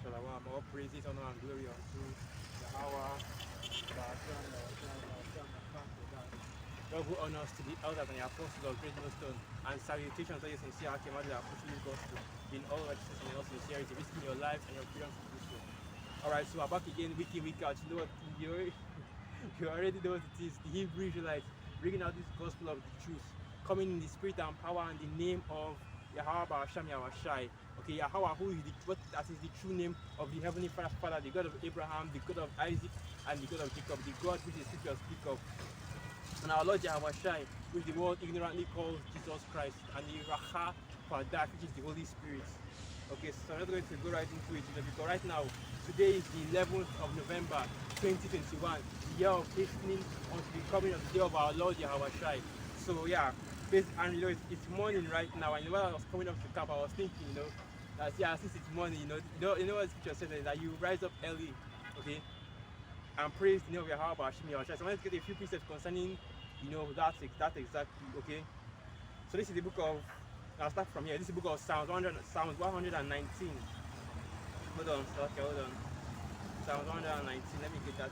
Shalom. All praises, honor, and glory unto Yahweh, God who honors to the elders and the apostles of great millstone, and salutations to you sincere Archimandrite the apostolic gospel in all righteousness and all sincerity, risking your lives and your freedom to do so. Alright, so we're back again, week in, week out. You know what? You already know what it is. The Hebrew Israelites bringing out this gospel of the truth, coming in the spirit and power and the name of Yahweh Ba'asham Yahweh. Okay, Yahweh, who is that is the true name of the heavenly Father, the God of Abraham, the God of Isaac, and the God of Jacob, the God which the scriptures speak of. And our Lord Yahweh Shai, which the world ignorantly calls Jesus Christ, and the Racha Padak, which is the Holy Spirit. Okay, so I'm not going to go right into it, because right now, today is the 11th of November, 2021, the year of hastening unto the coming of the day of our Lord Yahweh Shai. So yeah, and you know, it's morning right now, and while I was coming up to camp, I was thinking, that yeah, since it's morning, you know what the scripture says is that you rise up early, okay, and praise the name of Yahweh Ba'asham Yahweh. So I wanted to get a few precepts concerning, that exactly, okay. So this is the book of, I'll start from here. This is the book of Psalms 119. Hold on. Psalms 119. Let me get that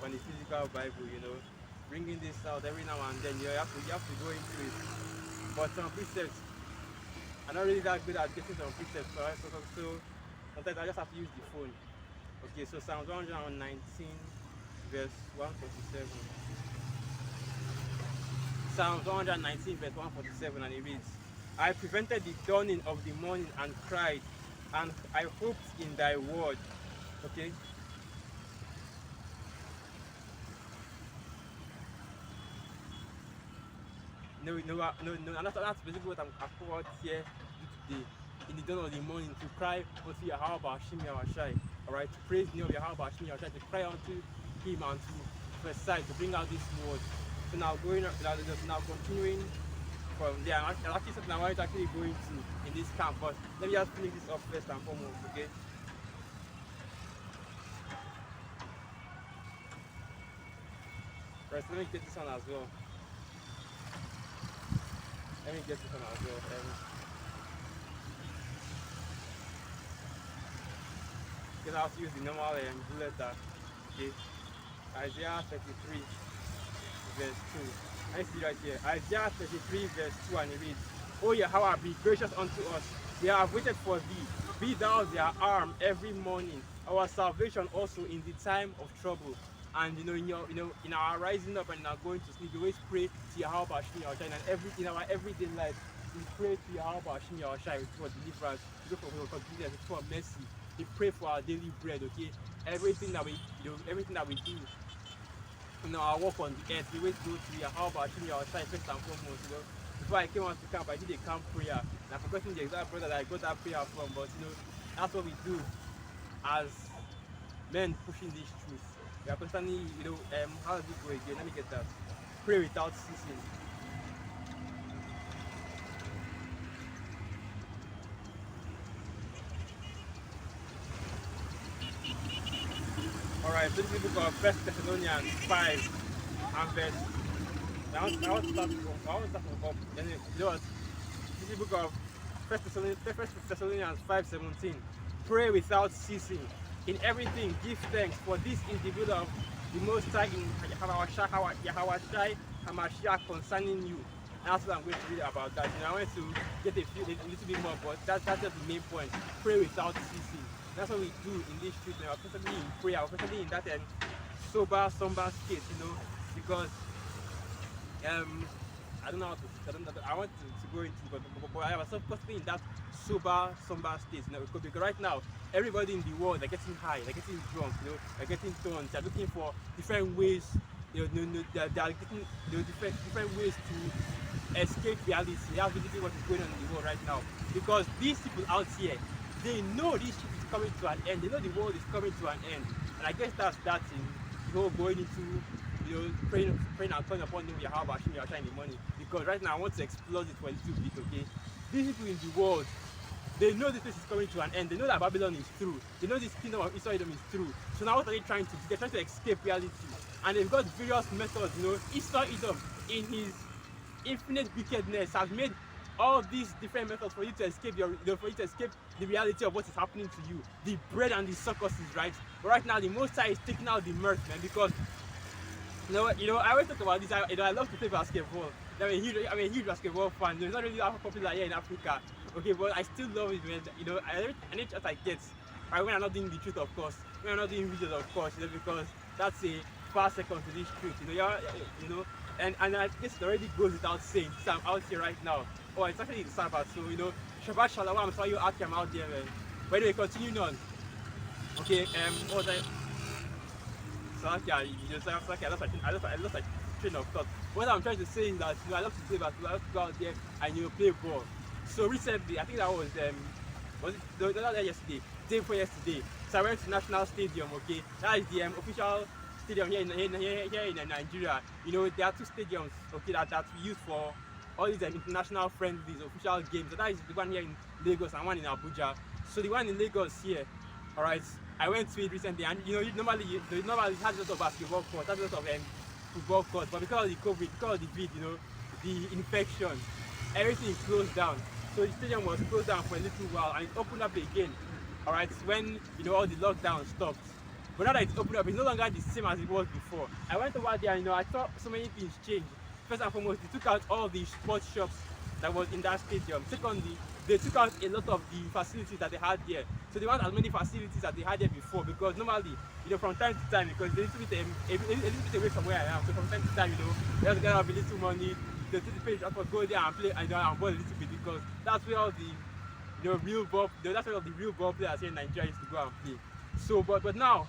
on the physical Bible, Bringing this out every now and then, you have to go into it. But some precepts, I'm not really that good at getting some precepts, right? So sometimes I just have to use the phone. Okay, so Psalms 119, verse 147. Psalms 119, verse 147, and it reads, I prevented the dawning of the morning and cried, and I hoped in thy word. Okay? No, and that's basically what I'm about here to do today. In the dawn of the morning, to cry unto Yahweh Ba'asham Yahweh. Alright, to praise the name of Yahweh Ba'asham Yahweh, to cry unto him and to prophesy, to bring out this word. So now continuing from there, I'm actually something I wanted to actually go into in this camp, but let me just finish this up first and foremost, okay? Right, so let me get this one as well. Because I have to use the normal blue letter, okay? Isaiah 33, verse 2. I see right here. Isaiah 33, verse 2, and it reads, O Yahweh, be gracious unto us. They have waited for thee. Be thou their arm every morning. Our salvation also in the time of trouble. And in our rising up and in our going to sleep, we always pray to Yahweh Ba'asham Yahweh, and in our everyday life, we pray to Yahweh Ba'asham Yahweh for deliverance, we pray for forgiveness, for mercy. We pray for our daily bread, okay? Everything that we do, our walk on the earth, we always go to Yahweh Ba'asham Yahweh first and foremost, Before I came out to camp, I did a camp prayer, and I've forgotten the exact brother that I got that prayer from, but that's what we do as men pushing this truth. We are constantly, how does it go again? Let me get that. Pray without ceasing. Alright, so this is the book of 1 Thessalonians 5 and verse. I want to start from up. Anyway, this is the book of 1 Thessalonians 5:17. Pray without ceasing. In everything, give thanks, for this is the will of the Most High in Yahweh Shai HaMashiach concerning you. And that's what I'm going to read about that. I want to get a little bit more, but that's just the main point. Pray without ceasing. That's what we do in this street now. We're constantly in prayer, we're constantly in that somber state, because I don't know how to. I want to go into, but I was constantly in that somber state, because right now everybody in the world, they're getting high, they're getting drunk, they're getting stoned, they're looking for different ways, they're getting different ways to escape reality. That's basically what is going on in the world right now. Because these people out here, they know this shit is coming to an end. They know the world is coming to an end, and I guess that's that thing. Going into praying and calling upon Yahweh Ba'asham Yahweh in the morning. Because right now I want to explore it for a little bit, okay? These people in the world, they know this place is coming to an end. They know that Babylon is through. They know this kingdom of Israel is through. So now what are they trying to do? They're trying to escape reality. And they've got various methods, Israel in his infinite wickedness has made all these different methods for you to escape for you to escape the reality of what is happening to you, the bread and the circuses, right? But right now, the Most High is taking out the mirth, man, because I always talk about this. I love to play basketball. I'm a huge basketball fan. It's not really that popular here in Africa, okay, but I still love it, man. Any chance I get, right, when I'm not doing the truth, of course, when I'm not doing videos, of course, because that's a far second to this truth, and I guess it already goes without saying, so I'm out here right now. Oh, it's actually the Sabbath, so Shabbat Shalom, I'm sorry you out here, I'm out there, man. But anyway, continuing on. Okay, what was I? So okay, I lost my train of thought. What I'm trying to say is that I love to play basketball, I love to go out there and play ball. So recently, I think that was it the other day yesterday, day before yesterday. So I went to National Stadium. Okay, that is the official stadium here in Nigeria. There are two stadiums, okay, that we use for all these international friendlies, official games. So that is the one here in Lagos and one in Abuja. So the one in Lagos here, all right. I went to it recently, and normally it has a lot of basketball courts, has a lot of football courts, but because of the COVID, because of the vid, the infection, everything closed down. So the stadium was closed down for a little while, and it opened up again. All right, when all the lockdown stopped. But now that it's opened up, it's no longer the same as it was before. I went over there, and I saw so many things change. First and foremost, they took out all the sports shops that was in that stadium. Secondly, they took out a lot of the facilities that they had there. So they want as many facilities that they had there before, because normally, from time to time, because they're a little bit away from where I am, so from time to time, they have to get out a little money, they take the page to go there and play and ball a little bit, because that's where all the real ball, that's where all the real ball players here in Nigeria used to go and play. So, but now,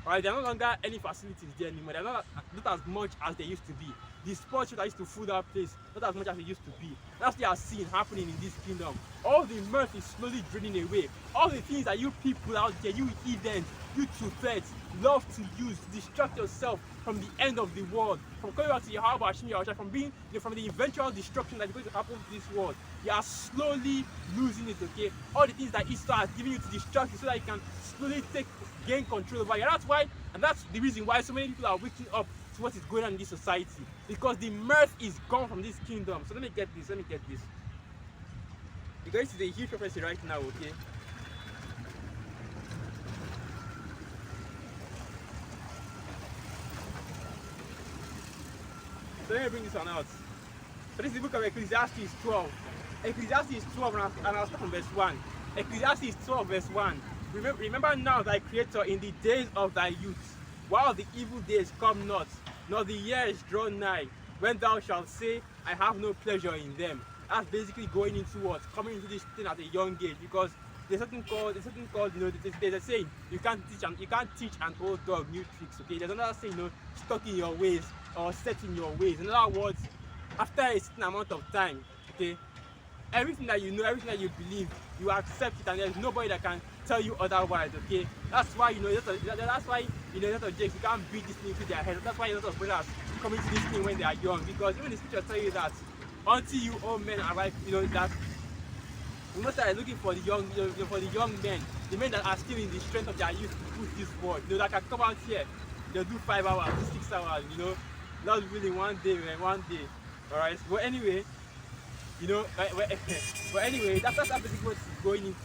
alright, there are no longer any facilities there anymore. They're not as much as they used to be. The sports that used to fill that place, not as much as it used to be. That's what you are seeing happening in this kingdom. All the mirth is slowly draining away. All the things that you people out there, you heathens, you two-thirds, love to use to distract yourself from the end of the world, from coming back to your house, from being, from the eventual destruction that is going to happen to this world. You are slowly losing it, okay? All the things that Easter has given you to distract you so that you can slowly gain control over you. And that's the reason why so many people are waking up to what is going on in this society, because the mirth is gone from this kingdom. So let me get this. Because this is a huge prophecy right now, okay? So let me bring this one out. So this is the book of Ecclesiastes 12. Ecclesiastes 12, and I'll start from verse 1. Ecclesiastes 12, verse 1. Remember now thy Creator in the days of thy youth, while the evil days come not, nor the years draw nigh, when thou shalt say, I have no pleasure in them. That's basically going into what? Coming into this thing at a young age, because there's something called, there's a saying, you can't teach an old dog new tricks, okay? There's another saying, stuck in your ways or set in your ways. In other words, after a certain amount of time, okay, everything that you know, everything that you believe, you accept it, and there's nobody that can tell you otherwise, okay? That's why, that's why, a lot of jakes, you can't beat this thing to their head. That's why a lot of brothers come into this thing when they are young, because even the scriptures tell you that until you old men arrive, that we must start looking for the young, for the young men, the men that are still in the strength of their youth to push this world, that can come out here, they'll do 5 hours, do 6 hours, not really one day, man, one day. Alright, but anyway, but anyway, that's basically what it's going into.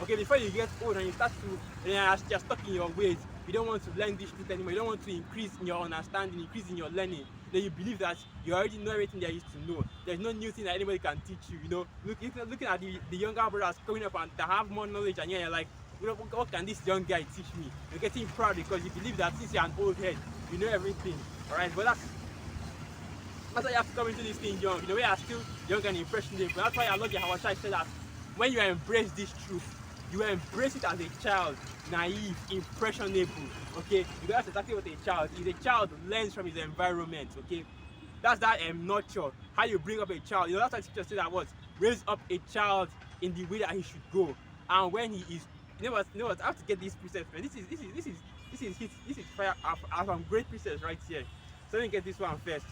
Okay, before you get old and you start to, you're stuck in your ways, you don't want to learn this truth anymore, you don't want to increase in your understanding, increase in your learning, then you believe that you already know everything there is to know. There's no new thing that anybody can teach you, looking at the younger brothers coming up and that have more knowledge, and you're like, what can this young guy teach me? You're getting proud because you believe that since you're an old head, you know everything. Alright, but that's why you have to come into this thing young. We are still young and impressionable. That's why I love how I said that when you embrace this truth, you embrace it as a child, naive, impressionable, okay? Because that's exactly what a child is. A child learns from his environment, okay? That's that nurture, how you bring up a child. That's why teachers say that what? Raise up a child in the way that he should go. And when he is, I have to get these precepts, man. This is fire. I have some great precepts right here. So let me get this one first.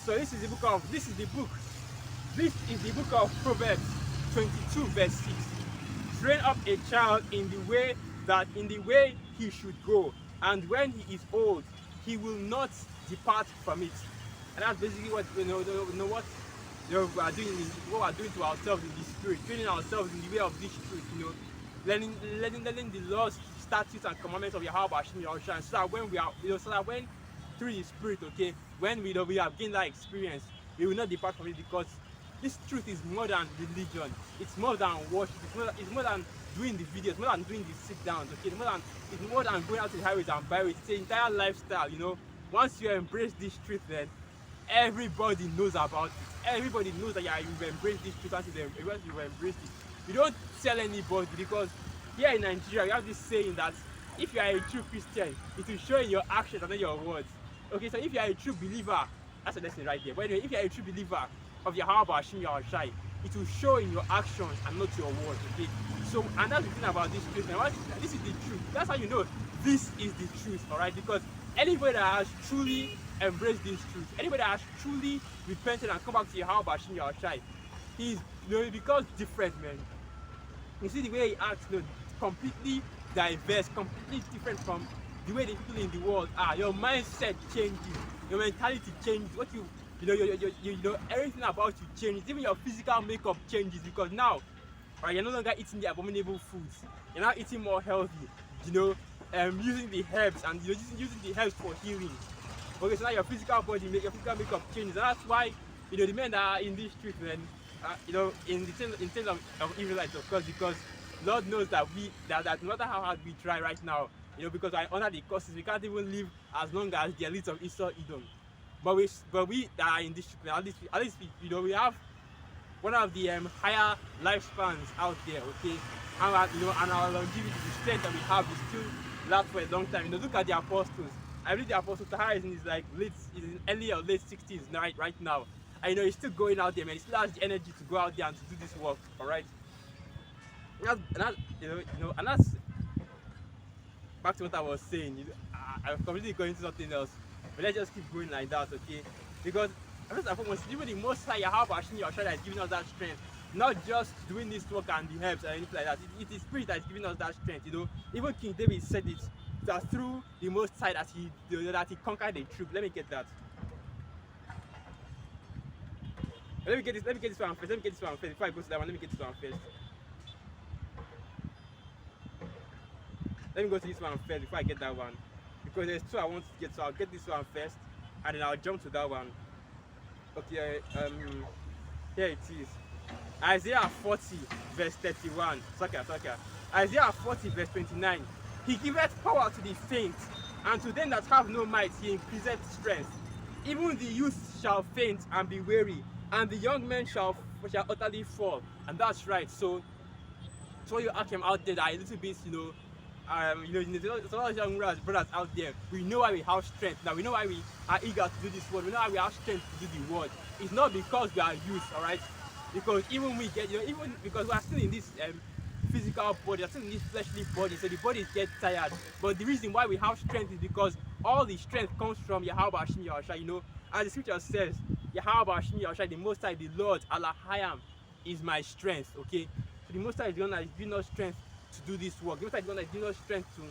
So this is the book of Proverbs 22 verse 6. train up a child in the way he should go, and when he is old, he will not depart from it. And that's basically what what we are doing, what we are doing to ourselves in the spirit, training ourselves in the way of this truth. Learning the laws, statutes, and commandments of Yahweh Hashem Yahushua, so that when we are, so that when through the spirit, okay, when we have gained that experience, we will not depart from it, because this truth is more than religion. It's more than worship. It's more than doing the videos, more than doing the sit downs. Okay, it's more than going out to the highways and byways. It's an entire lifestyle. Once you embrace this truth, then everybody knows about it. Everybody knows that you've embraced this truth. Once you've embraced it, you don't tell anybody, because here in Nigeria we have this saying that if you are a true Christian, it will show in your actions and not your words. Okay, so if you are a true believer, that's a lesson right there. But anyway, if you are a true believer of Yahweh Hashem Yahushua, it will show in your actions and not your words. Okay, so and that's the thing about this truth. Now, this is the truth. That's how you know this is the truth. All right, because anybody that has truly embraced this truth, anybody that has truly repented and come back to Yahweh Hashem Yahushua, he becomes different, man. You see the way he acts, completely diverse, completely different from the way the people in the world are. Your mindset changes, your mentality changes. What everything about you changes. Even your physical makeup changes, because now, right, you're no longer eating the abominable foods. You're now eating more healthy. Using the herbs and using the herbs for healing. Okay, so now your physical makeup changes, and that's why the men that are in this street, man, in terms of Israelites, of course, because Lord knows that no matter how hard we try right now, because we're under the curses, we can't even live as long as the elites of Esau Edom. But we that are in this street, at least we have one of the higher lifespans out there, okay, and our longevity, the strength that we have is still last for a long time. Look at the apostles. I believe the apostle Tahar is in early or late 60s right now. And he's still going out there, man. He still has the energy to go out there and to do this work. All right. And that's back to what I was saying. I'm completely going to something else, but let's just keep going like that, okay? Because first and foremost, even the Most High Yahweh Hashem Yahushua that is giving us that strength, not just doing this work and the herbs or anything like that. It is Spirit that is giving us that strength. Even King David said it, that through the Most High that he conquered the truth. Let me get that. Let me get this one first. Before I go to that one, let me get this one first. Let me go to this one first before I get that one, because there's two I want to get. So I'll get this one first, and then I'll jump to that one. Okay. Here it is. Isaiah 40 verse 31. Isaiah 40 verse 29. He giveth power to the faint, and to them that have no might he increaseth strength. Even the youth shall faint and be weary, and the young men shall utterly fall. And that's right. So you ask him out there that a little bit, there's a lot of young brothers out there. We know why we have strength. Now we know why we are eager to do this word. We know why we have strength to do the word. It's not because we are youth, all right? Because even we get, even because we are still in this physical body, we are still in this fleshly body, so the bodies get tired. But the reason why we have strength is because all the strength comes from Yahweh Hashem Yahushua. As the scripture says, Yahweh Hashem Yahushua, the Most High, the Lord, Alahayam, is my strength. Okay, so the Most High is the one that is giving us strength to do this work. The Most High is the one that is giving us strength to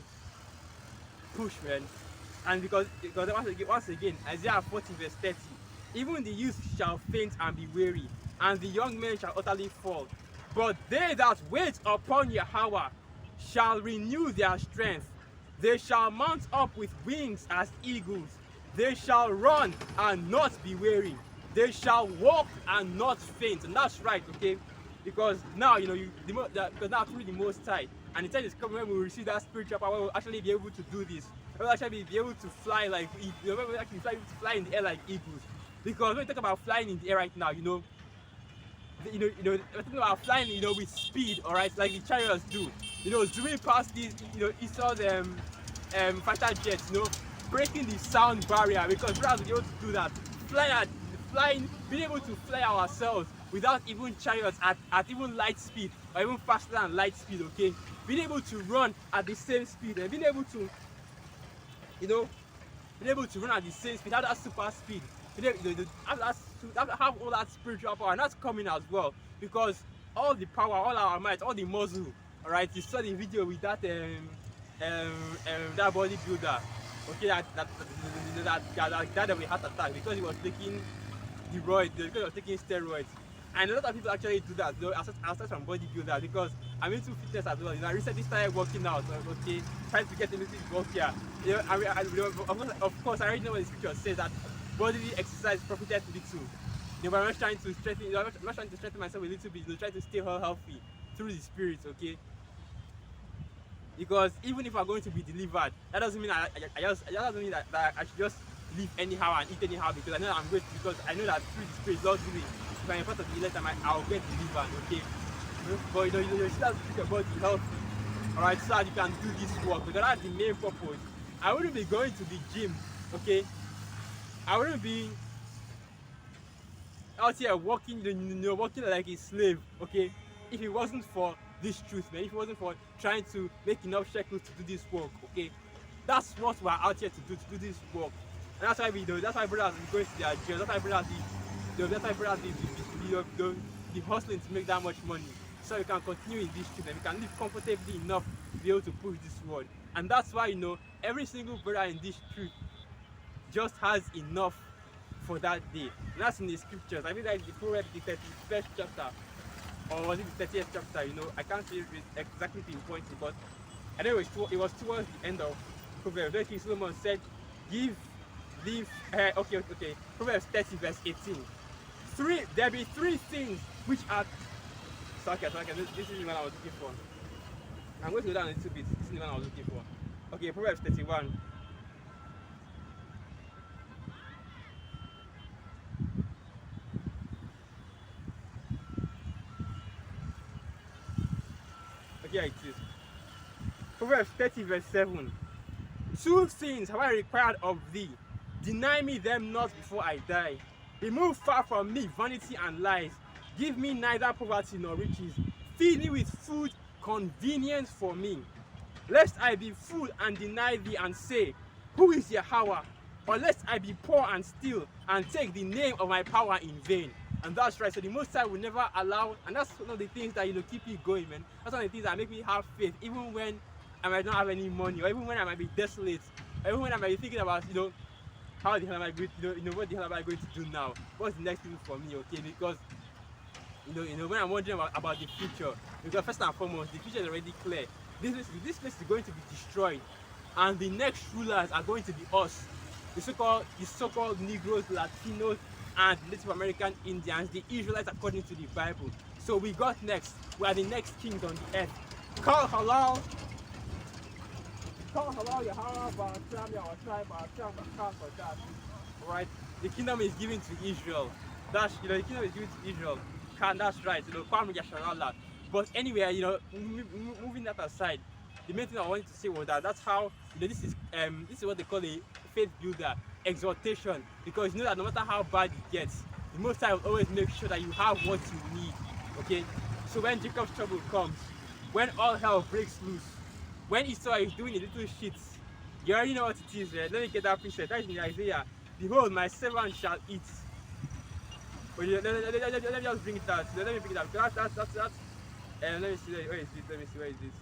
push, man. And because once again, Isaiah 40 verse 30, even the youth shall faint and be weary, and the young men shall utterly fall. But they that wait upon Yahweh shall renew their strength. They shall mount up with wings as eagles. They shall run and not be weary. They shall walk and not faint. And that's right, okay? Because now, because now through the Most High, and the time is coming when we receive that spiritual power, we'll actually be able to do this. We'll actually be able to fly like, we'll actually fly in the air like eagles. Because when we talk about flying in the air right now, we're talking about flying, with speed, all right, like the chariots do. Zooming past these, Esau's fighter jets, breaking the sound barrier, because brothers will be able to do that. Being able to fly ourselves without even chariots at even light speed, or even faster than light speed, okay? Being able to run at the same speed, and being able to, run at the same speed, have that super speed. Have all that spiritual power, and that's coming as well, because all the power, all our might, all the muscle All right, you saw the video with that that bodybuilder. Okay, that we heart attack because he was taking because he was taking steroids. And a lot of people actually do that, aside from bodybuilders, because I'm into fitness as well. I recently started working out, okay, trying to get a little bit bulkier. Of course, I already know what the scripture says that bodily exercise profited little. But I'm not trying to strengthen. I'm not trying to strengthen myself a little bit. Try to stay healthy through the Spirit, okay? Because even if I'm going to be delivered, that doesn't mean that I should just live anyhow and eat anyhow, because I know I'm going to, because I know that through the Spirit, Lord willing, if I'm a part of the elect, I'll get delivered, okay? But you still have to think about the healthy, alright, so that you can do this work, because that's the main purpose. I wouldn't be going to the gym, okay? I wouldn't be out here working like a slave, okay? If it wasn't for this truth, man, if it wasn't for trying to make enough shekels to do this work, okay? That's what we're out here to do this work. And that's why we do. That's why brothers are going to their jail. That's why brothers the hustling to make that much money, so we can continue in this truth and we can live comfortably enough to be able to push this word. And that's why every single brother in this truth just has enough for that day. And that's in the scriptures. I think that is the Proverbs, the 31st chapter, or was it the 30th chapter? I can't say exactly pinpoint it, but anyway, it was towards the end of Proverbs. Where King Solomon said, okay. Proverbs 30 verse 18. There be three things which are. Okay, this is the one I was looking for. I'm going to go down a little bit. This is the one I was looking for. Okay, Proverbs 31. Here it is. Proverbs 30 verse 7. Two things have I required of thee. Deny me them not before I die. Remove far from me vanity and lies. Give me neither poverty nor riches. Feed me with food convenient for me. Lest I be full and deny thee and say, who is Yahweh? Or lest I be poor and steal and take the name of my power in vain. And that's right. So the Most High will never allow, and that's one of the things that keep me going, man. That's one of the things that make me have faith, even when I might not have any money, or even when I might be desolate, or even when I might be thinking about, how the hell am I going to, what the hell am I going to do now? What's the next thing for me, okay? Because when I'm wondering about the future, because first and foremost, the future is already clear. This place is going to be destroyed, and the next rulers are going to be us, the so-called Negroes, Latinos, and Native American Indians, the Israelites according to the Bible. So we got next. We are the next kings on the earth. Call halal, Yahweh, our tribe, for that. Right? The kingdom is given to Israel. The kingdom is given to Israel. That's right. But anyway, moving that aside, the main thing I wanted to say was that's how this is what they call a faith builder. Exhortation, because that no matter how bad it gets, the Most High will always make sure that you have what you need, okay? So when Jacob's trouble comes, when all hell breaks loose, when Esau is doing a little shit, you already know what it is, right? Let me get that precept. That is in Isaiah. Behold, my servant shall eat. But let me just bring it out. Let me bring it out. That's let me see. Where is this?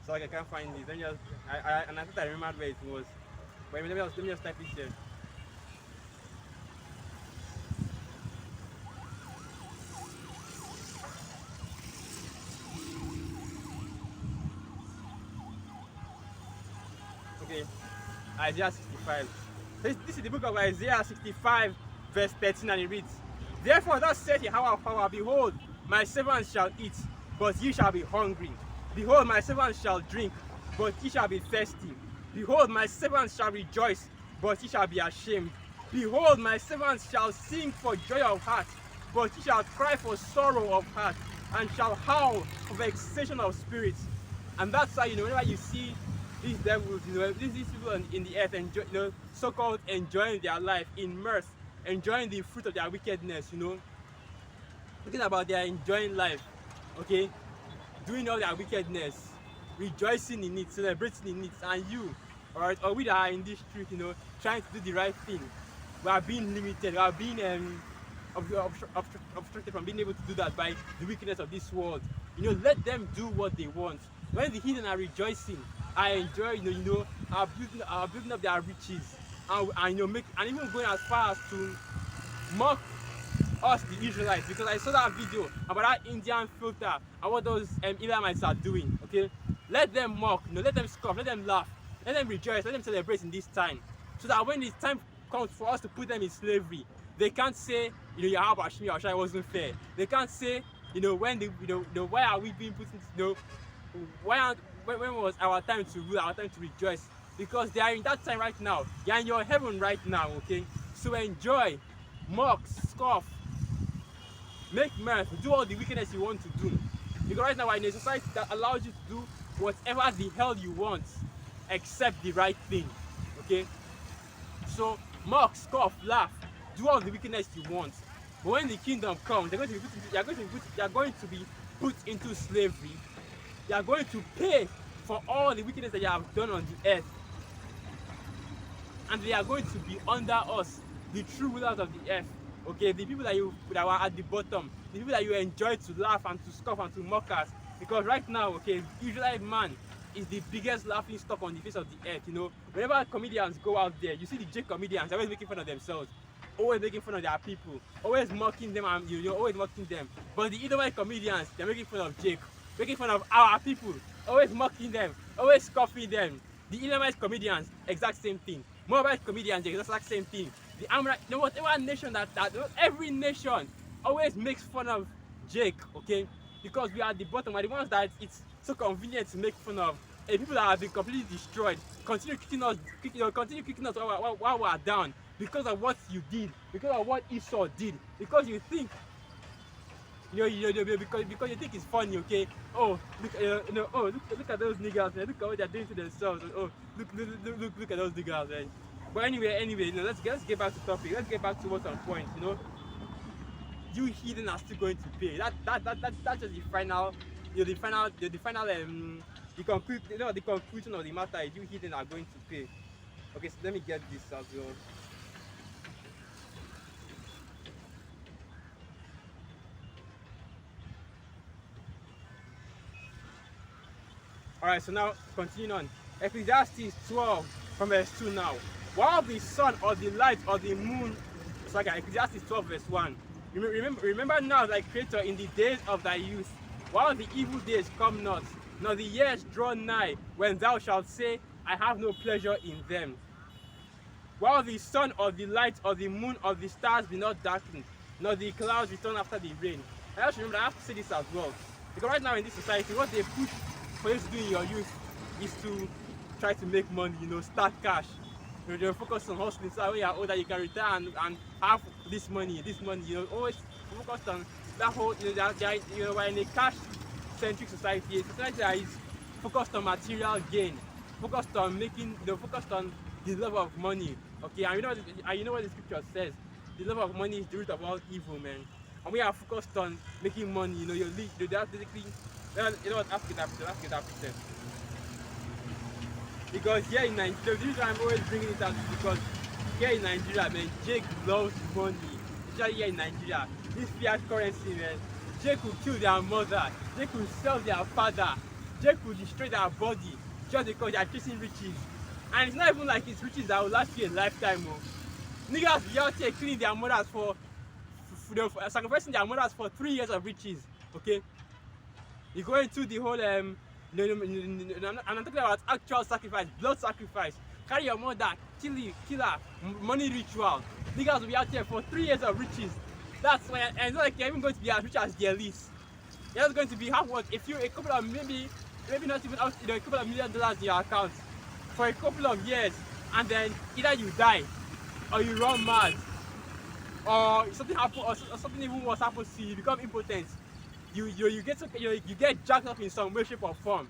So I can't find it. Let me just, and I thought I remembered where it was. But let me just type it here. Okay, Isaiah 65. This is the book of Isaiah 65, verse 13, and it reads, Therefore thus saith Yahweh of power, Behold, my servants shall eat, but ye shall be hungry. Behold, my servants shall drink, but ye shall be thirsty. Behold, my servants shall rejoice, but ye shall be ashamed. Behold, my servants shall sing for joy of heart, but he shall cry for sorrow of heart, and shall howl for vexation of spirit. And that's why, whenever you see these devils, these people in the earth, enjoy, so-called enjoying their life in mirth, enjoying the fruit of their wickedness, thinking about their enjoying life, okay, doing all their wickedness, rejoicing in it, celebrating in it, and you, alright, or we that are in this street, trying to do the right thing, we are being limited, we are being obstructed from being able to do that by the wickedness of this world. Let them do what they want. When the heathen are rejoicing, I enjoy, are building up their riches, and even going as far as to mock us, the Israelites, because I saw that video about that Indian filter and what those Elamites are doing. Okay, let them mock, let them scoff, let them laugh, let them rejoice, let them celebrate in this time, so that when the time comes for us to put them in slavery, they can't say, Yahweh Hashmi Ashai wasn't fair. They can't say, when why are we being put into, when was our time to rule, our time to rejoice? Because they are in that time right now. They are in your heaven right now, okay? So enjoy, mock, scoff, make mirth, do all the wickedness you want to do. Because right now we're in a society that allows you to do whatever the hell you want, except the right thing, okay? So mock, scoff, laugh, do all the wickedness you want. But when the kingdom comes, they are going to be put into slavery. They are going to pay for all the wickedness that you have done on the earth. And they are going to be under us, the true rulers of the earth. Okay, the people that were at the bottom, the people that you enjoy to laugh and to scoff and to mock at. Because right now, okay, Israelite man is the biggest laughing stock on the face of the earth. Whenever comedians go out there, you see the J comedians always making fun of themselves, always making fun of their people, always mocking them, and you're always mocking them. But the Edomite comedians, they're making fun of Jake, making fun of our people, always mocking them, always scoffing them. The Edomite comedians, exact same thing. Moabite comedians, the exact same thing. The Amorite, whatever nation every nation always makes fun of Jake, okay? Because we are at the bottom, we're the ones that it's so convenient to make fun of. And people that have been completely destroyed continue kicking us, while we are down because of what you did, because of what Esau did, because you think, because you think it's funny, okay? Oh, look at those niggas, man. Look at what they're doing to themselves. Oh, look at those niggas, man. But anyway, let's get back to topic. Let's get back to what's on point. You heathen are still going to pay. That's just the final, the conclusion of the matter is you heathen are going to pay. Okay, so let me get this as well. Alright, so now continuing on. Ecclesiastes 12 from verse 2 now. While the sun or the light or the moon, Ecclesiastes 12 verse 1. Remember now thy creator in the days of thy youth, while the evil days come not, nor the years draw nigh, when thou shalt say, I have no pleasure in them. While the sun or the light or the moon or the stars be not darkened, nor the clouds return after the rain. I just remember I have to say this as well. Because right now in this society, what they push for you to do in your youth is to try to make money, start cash. They focus on hustling so when you're older you can retire and have this money, always focused on that whole, we're in a cash-centric society, a society that is focused on material gain, focused on focused on the love of money, okay? And you know what the scripture says, the love of money is the root of all evil, man. And we are focused on making money, that's basically, what, ask it up. Because here in Nigeria, the reason I'm always bringing it up is because here in Nigeria, man, Jake loves money. Especially here in Nigeria, this fiat currency, man, Jake will kill their mother, Jake will sell their father, Jake will destroy their body just because they are chasing riches. And it's not even like it's riches that will last you a lifetime. Niggas be out here killing their mothers for sacrificing their mothers for 3 years of riches, okay? You go into the whole I'm not talking about actual sacrifice, blood sacrifice. Carry your mother, kill her, money ritual. Niggas will be out here for 3 years of riches. That's why, and it's not like you're even going to be as rich as the elite. You're just going to be half what? A couple of maybe not even out, a couple of $1 million in your account for a couple of years, and then either you die, or you run mad, or something happen, or something even worse happens to you, you become impotent. You get jacked up in some way, shape, or form.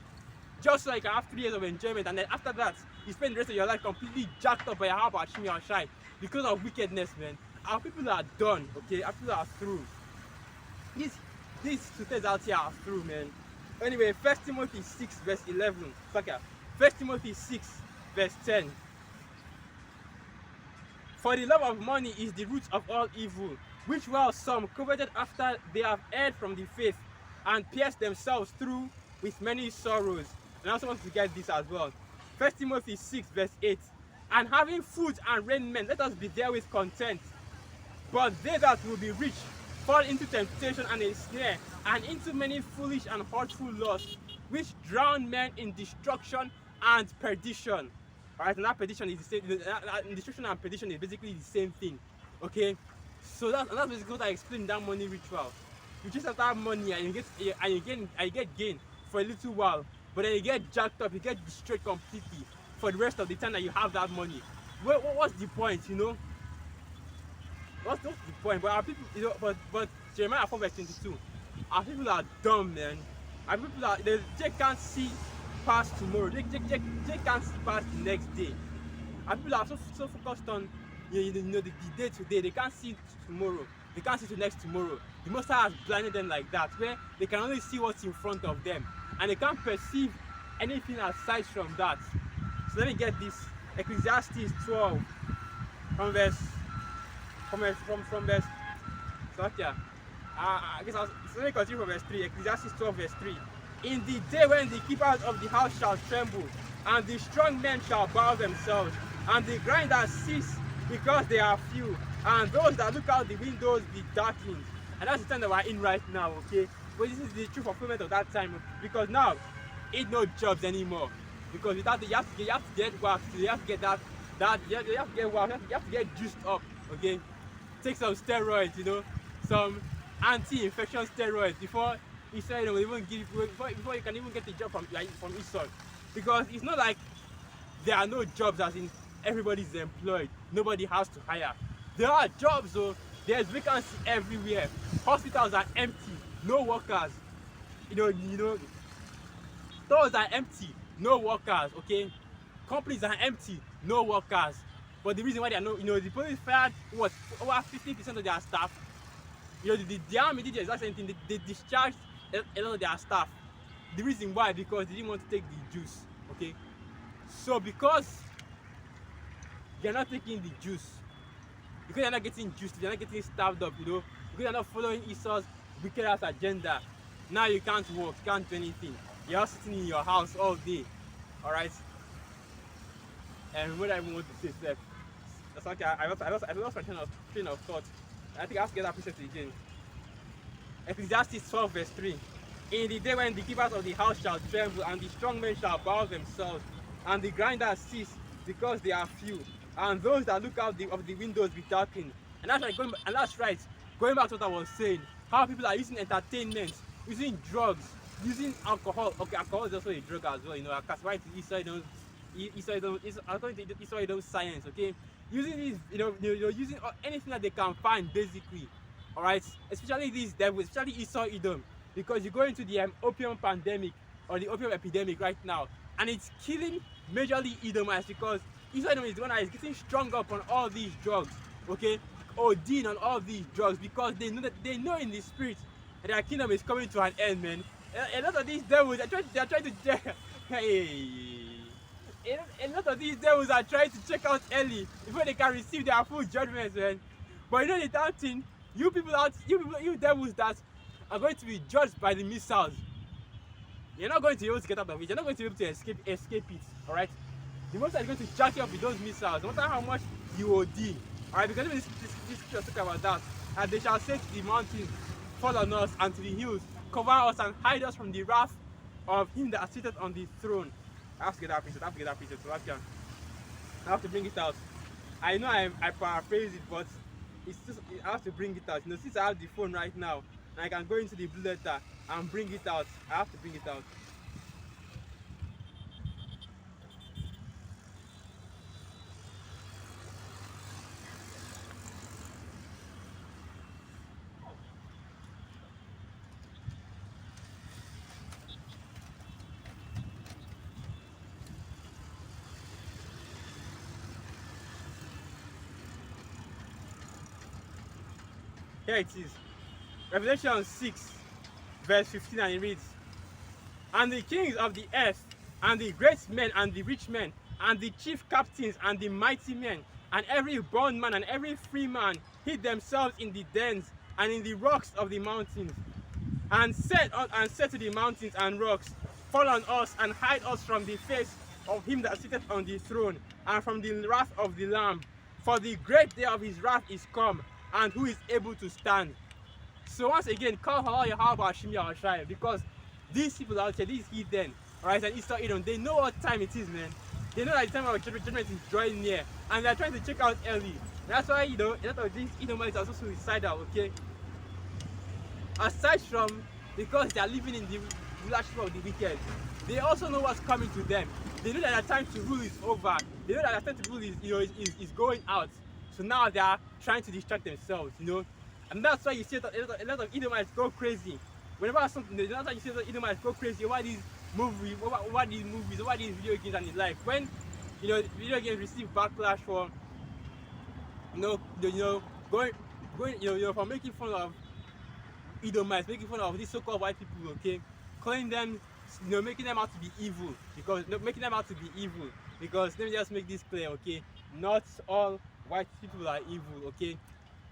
Just so you can have 3 years of enjoyment, and then after that, you spend the rest of your life completely jacked up by how about shimmy or shy because of wickedness, man. Our people are done, okay? Our people are through. These tutors out here are through, man. Anyway, 1 Timothy 6, verse 11. Fuck yeah. 1 Timothy 6, verse 10. For the love of money is the root of all evil, which while some coveted after they have erred from the faith, and pierced themselves through with many sorrows. And I also want to get this as well. 1 Timothy 6, verse 8. And having food and raiment, let us be therewith content. But they that will be rich fall into temptation and a snare, and into many foolish and hurtful lusts, which drown men in destruction and perdition. Alright, and that perdition is the same. Destruction and perdition is basically the same thing. Okay, so that's basically what I explained in that money ritual. You just have that money and you get gain for a little while, but then you get jacked up, you get destroyed completely for the rest of the time that you have that money. What's the point, you know? What's the point? But our people, you know, but Jeremiah 4 verse 22, our people are dumb, man. Our people they can't see past tomorrow. They can't see past the next day. Our people are so focused on the day to day. They can't see tomorrow. They can't see to next tomorrow. The Most High has blinded them like that, where they can only see what's in front of them, and they can't perceive anything aside from that. So let me get this. Ecclesiastes 12 from verse so okay. I guess so let me continue from verse 3. Ecclesiastes 12 verse 3. In the day when the keepers of the house shall tremble, and the strong men shall bow themselves, and the grinders cease because they are few, and those that look out the windows be darkened. And that's the time that we're in right now, okay? But this is the true fulfillment of that time, because now ain't no jobs anymore. Because without you have to get work, you have to get you have to get work, you have to get juiced up, okay? Take some steroids, you know, some anti-infection steroids before Israel will even give you, before you can even get a job from Esau. Because it's not like there are no jobs, as in everybody's employed, nobody has to hire. There are jobs though, there's vacancy everywhere. Hospitals are empty, no workers. You know, stores are empty, no workers, okay? Companies are empty, no workers. But the reason why they are no, the police fired what, over 50% of their staff. The army did the exact same thing. They discharged a lot of their staff. The reason why, because they didn't want to take the juice, okay? So because they're not taking the juice, because they're not getting juiced, they're not getting starved up, because they're not following Esau's wicked ass agenda, now you can't work, you can't do anything. You're sitting in your house all day, alright? And what I even want to say, Steph, that's okay. I lost my train of thought. I think I have to get that precept again. Ecclesiastes 12 verse 3. In the day when the keepers of the house shall tremble, and the strong men shall bow themselves, and the grinders cease because they are few, and those that look out of the windows be darkened. And that's right. Going back to what I was saying, how people are using entertainment, using drugs, using alcohol. Okay, alcohol is also a drug as well. I classify it Israel science. Okay, using these, using anything that they can find, basically. All right, especially these devils, especially Esau Edom, because you go into the opium pandemic or the opium epidemic right now, and it's killing majorly Edomites, because Esau Edom is the one that is getting strung up on all these drugs. Okay, ODing on all these drugs, because they know in the spirit that their kingdom is coming to an end, man. A lot of these devils are trying to a lot of these devils are trying to check out early before they can receive their full judgments, man. But the damn thing, you devils that are going to be judged by the missiles, you're not going to be able to get out of it. You're not going to be able to escape it. All right. The most are going to jack you up with those missiles, no matter how much you OD. All right. Because this scripture talk about that, and they shall say to the mountains, fall on us, and to the hills, cover us and hide us from the wrath of him that is seated on the throne. I have to get that picture. So I have to bring it out. I know I paraphrase it, but I have to bring it out. Since I have the phone right now, and I can go into the blue letter and bring it out, I have to bring it out. Here it is. Revelation 6, verse 15, and it reads, "And the kings of the earth, and the great men, and the rich men, and the chief captains, and the mighty men, and every bondman and every free man hid themselves in the dens and in the rocks of the mountains, and said to the mountains and rocks, Fall on us, and hide us from the face of him that sitteth on the throne, and from the wrath of the Lamb. For the great day of his wrath is come, and who is able to stand?" So once again, call for all your how about Shimi or Shai, because these people out there, these heathen, alright, and Easter Edom, they know what time it is, man. They know that the time of judgment is drawing near, and they're trying to check out early. That's why, a lot of these Edomites are also suicidal, okay? Aside from, because they are living in the rulership of the wicked, they also know what's coming to them. They know that their time to rule is over. They know that their time to rule is going out. So now they are trying to distract themselves, And that's why you see a lot of Edomites go crazy. Whenever something, that's why you see a lot of Edomites go crazy over these movies, over these video games and the like. When video games receive backlash for going for making fun of Edomites, making fun of these so-called white people, okay, calling them, making them out to be evil, because let me just make this clear, okay, not all white people are evil, okay,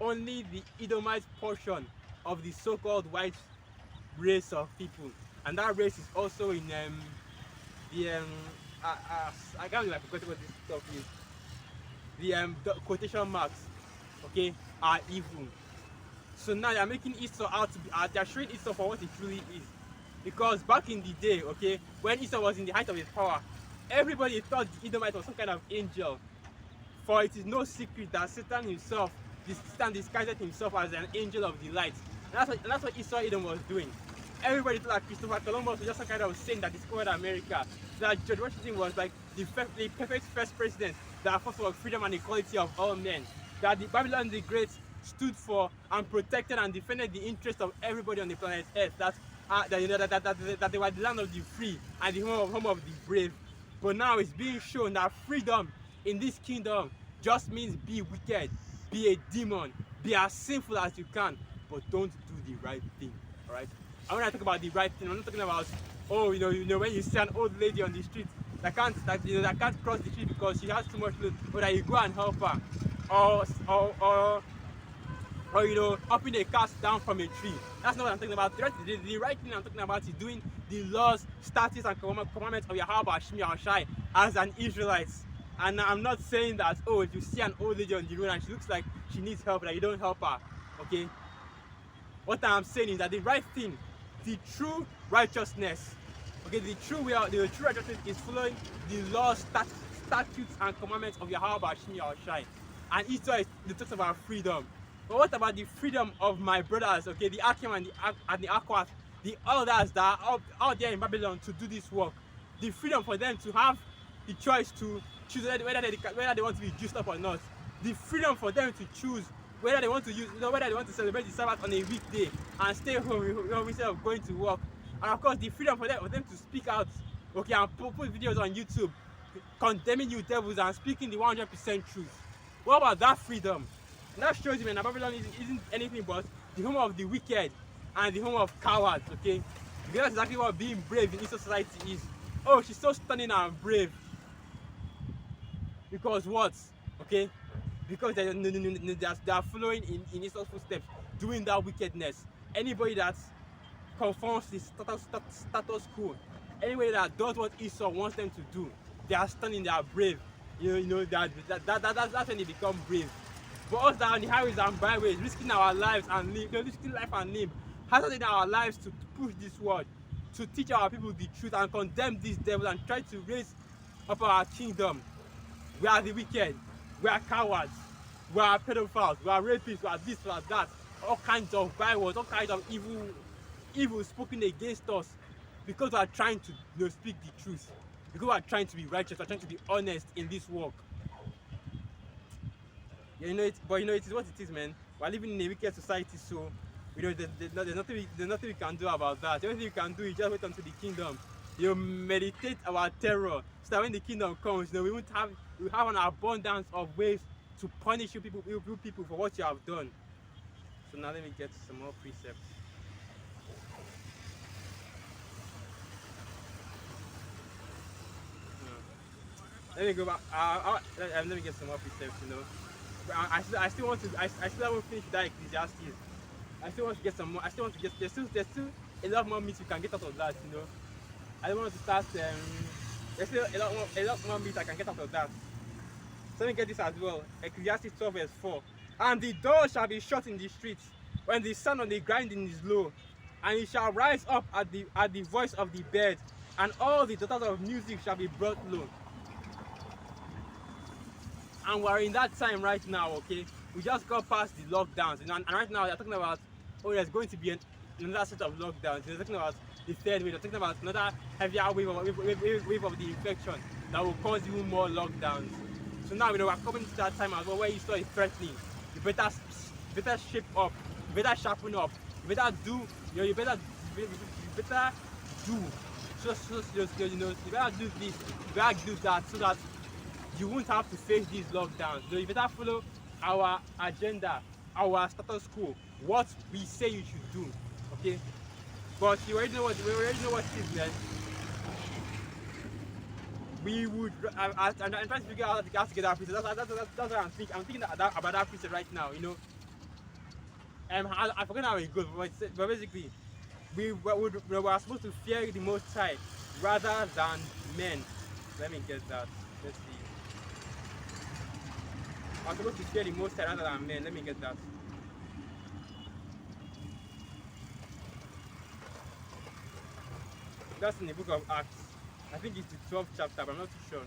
only the Edomite portion of the so-called white race of people, and that race is also in I can't like forget what this stuff is. The quotation marks, okay, are evil. So now they are making Esau out to be, they are showing Esau for what it truly is. Because back in the day, okay, when Esau was in the height of his power, everybody thought the Edomite was some kind of angel. For it is no secret that Satan disguised himself as an angel of the light. And that's what Esau Edom was doing. Everybody thought that Christopher Columbus was just some kind of saint that discovered America. That George Washington was like the perfect first president that fought for freedom and equality of all men. That the Babylon the Great stood for and protected and defended the interests of everybody on the planet Earth. That they were the land of the free and the home of the brave. But now it's being shown that freedom in this kingdom just means be wicked, be a demon, be as sinful as you can, but don't do the right thing. Alright? And when I talk about the right thing, I'm not talking about, when you see an old lady on the street that can't cross the street because she has too much load, or that you go and help her, or upping a cast down from a tree. That's not what I'm talking about. The right thing I'm talking about is doing the laws, statutes, and commandments of Yahweh Shmi Shai as an Israelite. And I'm not saying that, if you see an old lady on the road and she looks like she needs help, that you don't help her. Okay? What I'm saying is that the right thing, the true righteousness, okay, the true righteousness is following the laws, statutes, and commandments of Yahweh Shmi Shai. And Esau talks about freedom. But what about the freedom of my brothers, okay, the Akim and the Akwat, the elders that are out there in Babylon to do this work? The freedom for them to have the choice to choose whether they want to be juiced up or not. The freedom for them to choose whether they want to celebrate the Sabbath on a weekday and stay home instead of going to work. And of course, the freedom for them to speak out, okay, and put videos on YouTube condemning you devils and speaking the 100% truth. What about that freedom? And that shows you, man, that Babylon isn't anything but the home of the wicked and the home of cowards, okay? Because that's exactly what being brave in Eastern society is. Oh, she's so stunning and brave. Because what? Okay? Because they are following in Esau's footsteps, doing that wickedness. Anybody that conforms to status quo, anybody that does what Esau wants them to do, they are stunning, they are brave. That's when they become brave. But us that are on the highways and byways, risking our lives and risking life and limb, hazarding our lives to push this word, to teach our people the truth and condemn this devil and try to raise up our kingdom. We are the wicked, we are cowards, we are pedophiles, we are rapists, we are this, we are that. All kinds of bywords, all kinds of evil spoken against us, because we are trying to speak the truth. Because we are trying to be righteous, we are trying to be honest in this work. It is what it is, man. We're living in a wicked society, so there's nothing we can do about that. The only thing we can do is just wait until the kingdom. Meditate our terror, so that when the kingdom comes, we have an abundance of ways to punish you people for what you have done. So So now let me get some more precepts. Let me go back. Let me get some more precepts. I still want to. I still haven't finished that Ecclesiastes. I still want to get some more. I still want to get. There's still a lot more meat we can get out of that. I don't want to start. There's still a lot more meat I can get out of that. So let me get this as well. Ecclesiastes 12 verse 4. And the door shall be shut in the streets when the sound of the grinding is low, and it shall rise up at the voice of the bird, and all the daughters of music shall be brought low. And we're in that time right now, okay? We just got past the lockdowns, and right now they're talking about, oh, there's going to be another set of lockdowns. They're talking about the third wave. They're talking about another heavier wave of the infection that will cause even more lockdowns. So now we're coming to that time as well where you start threatening. You better shape up. You better sharpen up. You better do. You better do. You better do this. You better do that so that you won't have to face these lockdowns. So you better follow our agenda, our status quo, what we say you should do. Okay? But we already know what it is, man. We would. I'm trying to figure out how to get that preset. That's what I'm thinking. I'm thinking about that preset right now. I forget how it goes, but basically, we were supposed to fear the Most High rather than men. Let me get that. Let's see. I was supposed to fear the Most High rather than men. Let me get that. That's in the book of Acts. I think it's the 12th chapter, but I'm not too sure.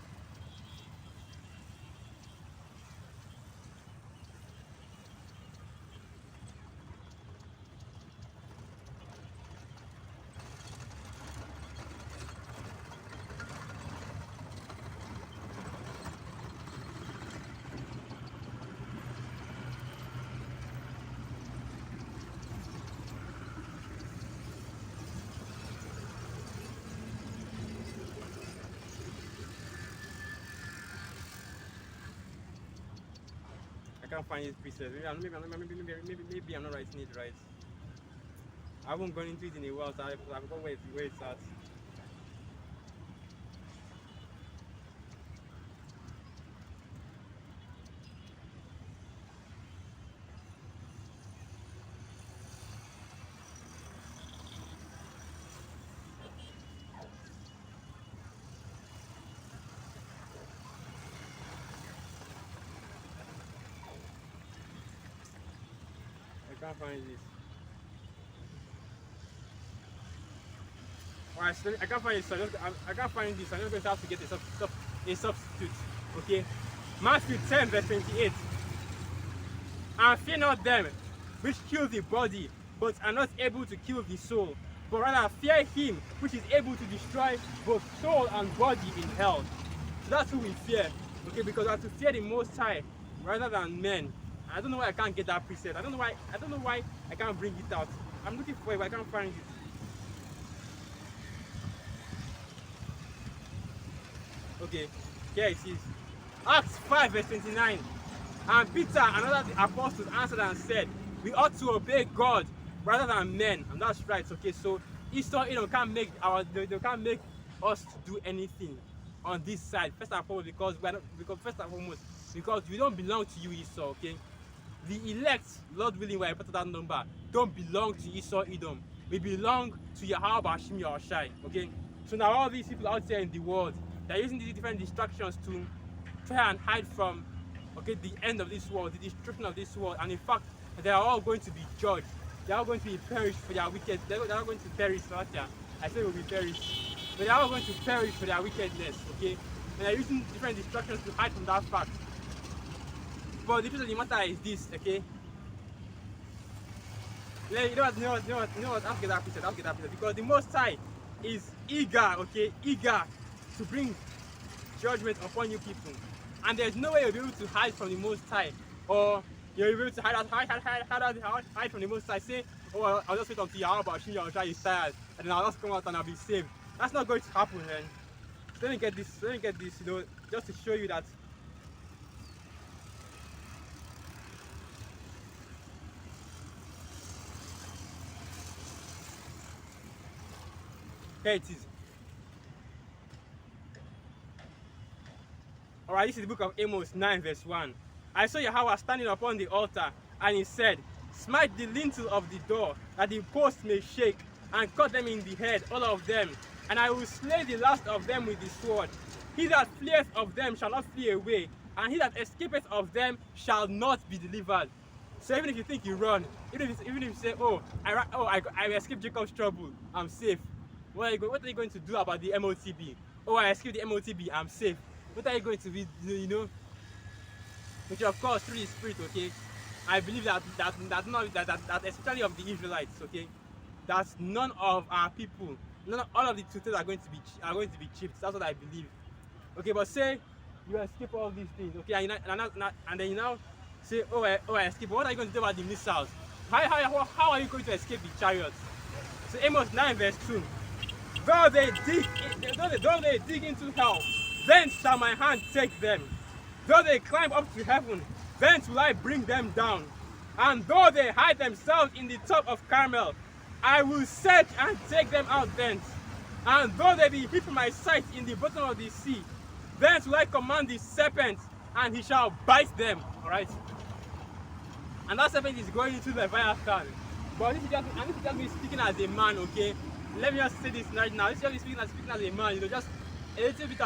I can't find his precepts. Maybe I'm not writing it right. I haven't gone into it in a while, so I forgot where it's at. I can't find this. Alright, so I can't find it. So I can't find this. I'm just going to have to get a substitute. Okay. Matthew 10 verse 28. And fear not them which kill the body, but are not able to kill the soul, but rather fear him which is able to destroy both soul and body in hell. So that's who we fear. Okay, because we have to fear the Most High rather than men. I don't know why I can't get that preset. I don't know why I can't bring it out. I'm looking for it, but I can't find it. Okay, here it is. Acts 5 verse 29. And Peter and other apostles answered and said, we ought to obey God rather than men. And that's right. Okay, so Esau, can't make us to do anything on this side. First and foremost, because we don't belong to you, Esau. Okay. The elect, Lord willing, we're part of that number, don't belong to Esau Edom. We belong to Yahweh Bashim Yahushai. Okay? So now all these people out there in the world, they're using these different distractions to try and hide from the end of this world, the destruction of this world. And in fact, they are all going to be judged. They are going to be perished for their wickedness. They are going to perish. I say will be perished. But they are all going to perish for their wickedness. Okay? And they're using different distractions to hide from that fact. But the truth of the matter is this, okay? You know what? I'll get that preset. Because the Most High is eager, okay? Eager to bring judgment upon you people. And there's no way you'll be able to hide from the Most High. Or you'll be able to hide from the Most High. Say, oh, I'll just wait until Yahweh Bashim Yahushai is tired. And then I'll just come out and I'll be saved. That's not going to happen, man. So let me get this, just to show you that Here it is. Alright, this is the book of Amos 9 verse 1. I saw Yahweh standing upon the altar, and he said, smite the lintel of the door, that the posts may shake, and cut them in the head, all of them. And I will slay the last of them with the sword. He that fleeth of them shall not flee away, and he that escapeth of them shall not be delivered. So even if you think you run, even if you say, I escaped Jacob's trouble, I'm safe. What are you going to do about the MOTB? Oh, I escaped the MOTB, I'm safe. What are you going to be, Which of course through the Spirit, okay? I believe that especially of the Israelites, okay, that none of our people, all of the tutors are going to be chipped. That's what I believe. Okay, but say you escape all these things, okay, and then you now say, I escape. What are you going to do about the missiles? How are you going to escape the chariots? So Amos 9 verse 2. Though they dig into hell, thence shall my hand take them. Though they climb up to heaven, thence will I bring them down. And though they hide themselves in the top of Carmel, I will search and take them out thence. And though they be hid from my sight in the bottom of the sea, thence will I command the serpent, and he shall bite them. Alright? And that serpent is going into the Leviathan. But this is just me speaking as a man, okay? Let me just say this right now. This is just me speaking as a man, just a little bit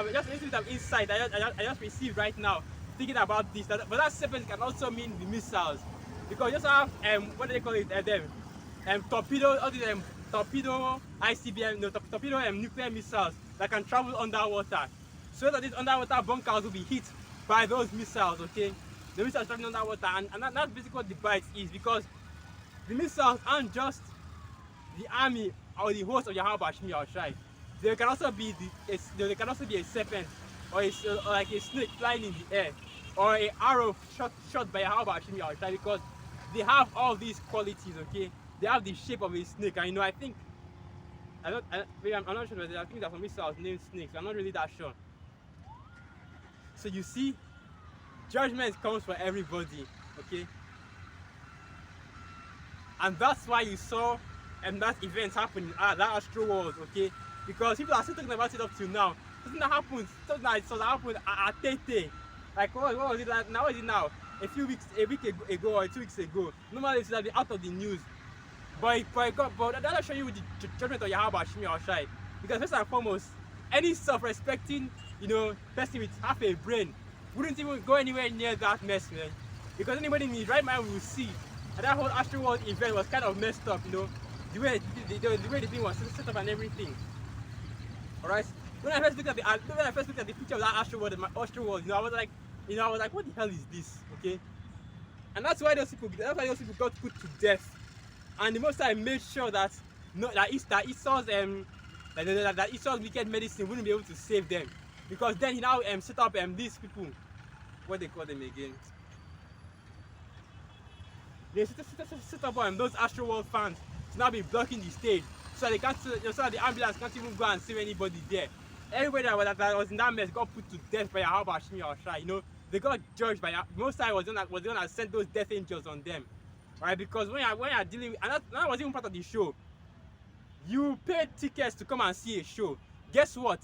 of insight I just received right now, thinking about this. But that serpent can also mean the missiles, because you just have what do they call it? Torpedo, all these torpedo ICBM, torpedo nuclear missiles that can travel underwater, so that these underwater bunkers will be hit by those missiles. Okay, the missiles traveling underwater, and that's basically what the bite is, because the missiles aren't just the army or the host of Yahweh Bashmi Al-Shai. There can also be a serpent, or like a snake flying in the air, or an arrow shot by Yahweh Bashmi Al-Shai, because they have all these qualities. Okay, they have the shape of a snake, and I think I'm not sure, but I think there's some missiles named snakes. I'm not really that sure. So you see, judgment comes for everybody. Okay, and that's why you saw that event happening at that astral world. Okay, because people are still talking about it up till now. Something that happened, at Tete. Like what was it like? Now is it now? A week ago or 2 weeks ago. Normally it's like out of the news. But that'll show you the judgment of Yahweh Bashmi Al-Shai. Because first and foremost, any self-respecting, person with half a brain wouldn't even go anywhere near that mess, man. Because anybody in his right mind will see that whole astral world event was kind of messed up, the way the thing was set up and everything. Alright? When I first looked at the picture of that astral world, I was like, what the hell is this? Okay? And that's why those people got put to death. And the Most High made sure that Esau's wicked medicine wouldn't be able to save them. Because then he now set up these people, what they call them again? They set up those astral world fans to now be blocking the stage, so they can't, so that the ambulance can't even go and save anybody there. Everybody that was in that mess got put to death by Yahweh Bashmi Al-Shai. They got judged by Most High was the one that sent those death angels on them. Right? Because when you're dealing with, and that was even part of the show. You paid tickets to come and see a show. Guess what?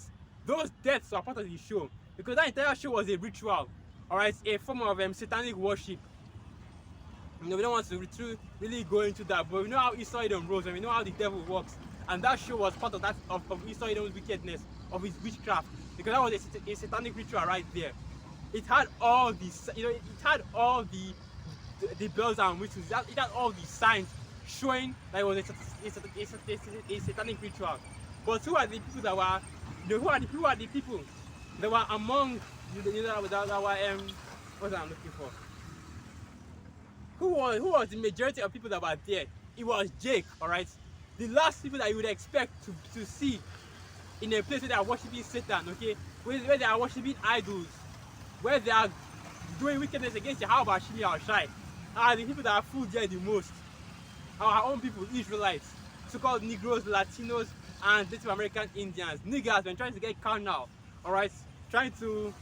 Those deaths are part of the show, because that entire show was a ritual. Alright, a form of satanic worship. We don't want to really go into that, but we know how Esau Edom rose, and we know how the devil works. And that show was part of that of Esau Edom's wickedness, of his witchcraft, because that was a satanic ritual right there. It had all the bells and whistles. It had all the signs showing that it was a satanic ritual. But who are the people that were? Who are the people that were among that were what I'm looking for? Who was the majority of people that were there? It was Jake. All right, the last people that you would expect to see in a place where they are worshiping Satan. Okay, where they are worshiping idols, where they are doing wickedness against Yahweh Bashmi Al-Shai, are the people that are fooled there the most. Our own people, Israelites, so-called Negroes, Latinos, and Native American Indians. Niggas been trying to get carnal, alright, trying to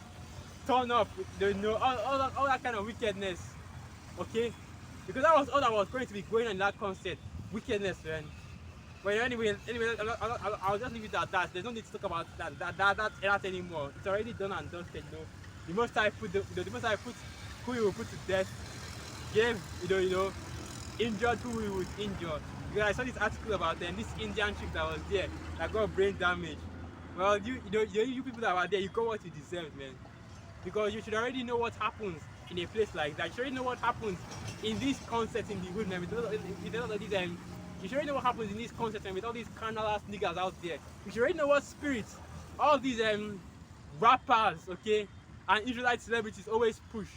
turn up, all that kind of wickedness, okay? Because that was all that was going to be going on in that concert. Wickedness, man. But anyway, I'll just leave it at that. There's no need to talk about that anymore. It's already done and dusted. You know, the most I put the most I put who he will put to death, gave injured who he would injure. Because I saw this article about them, this Indian chick that was there that got brain damage. Well, you people that were there, you got what you deserved, man. Because you should already know what happens in a place like that. You should already know what happens in this concert in the hood, man. You should already know what happens in this concert, man, with all these carnal ass niggas out there. You should already know what spirits all these rappers, okay, and Israelite celebrities always push.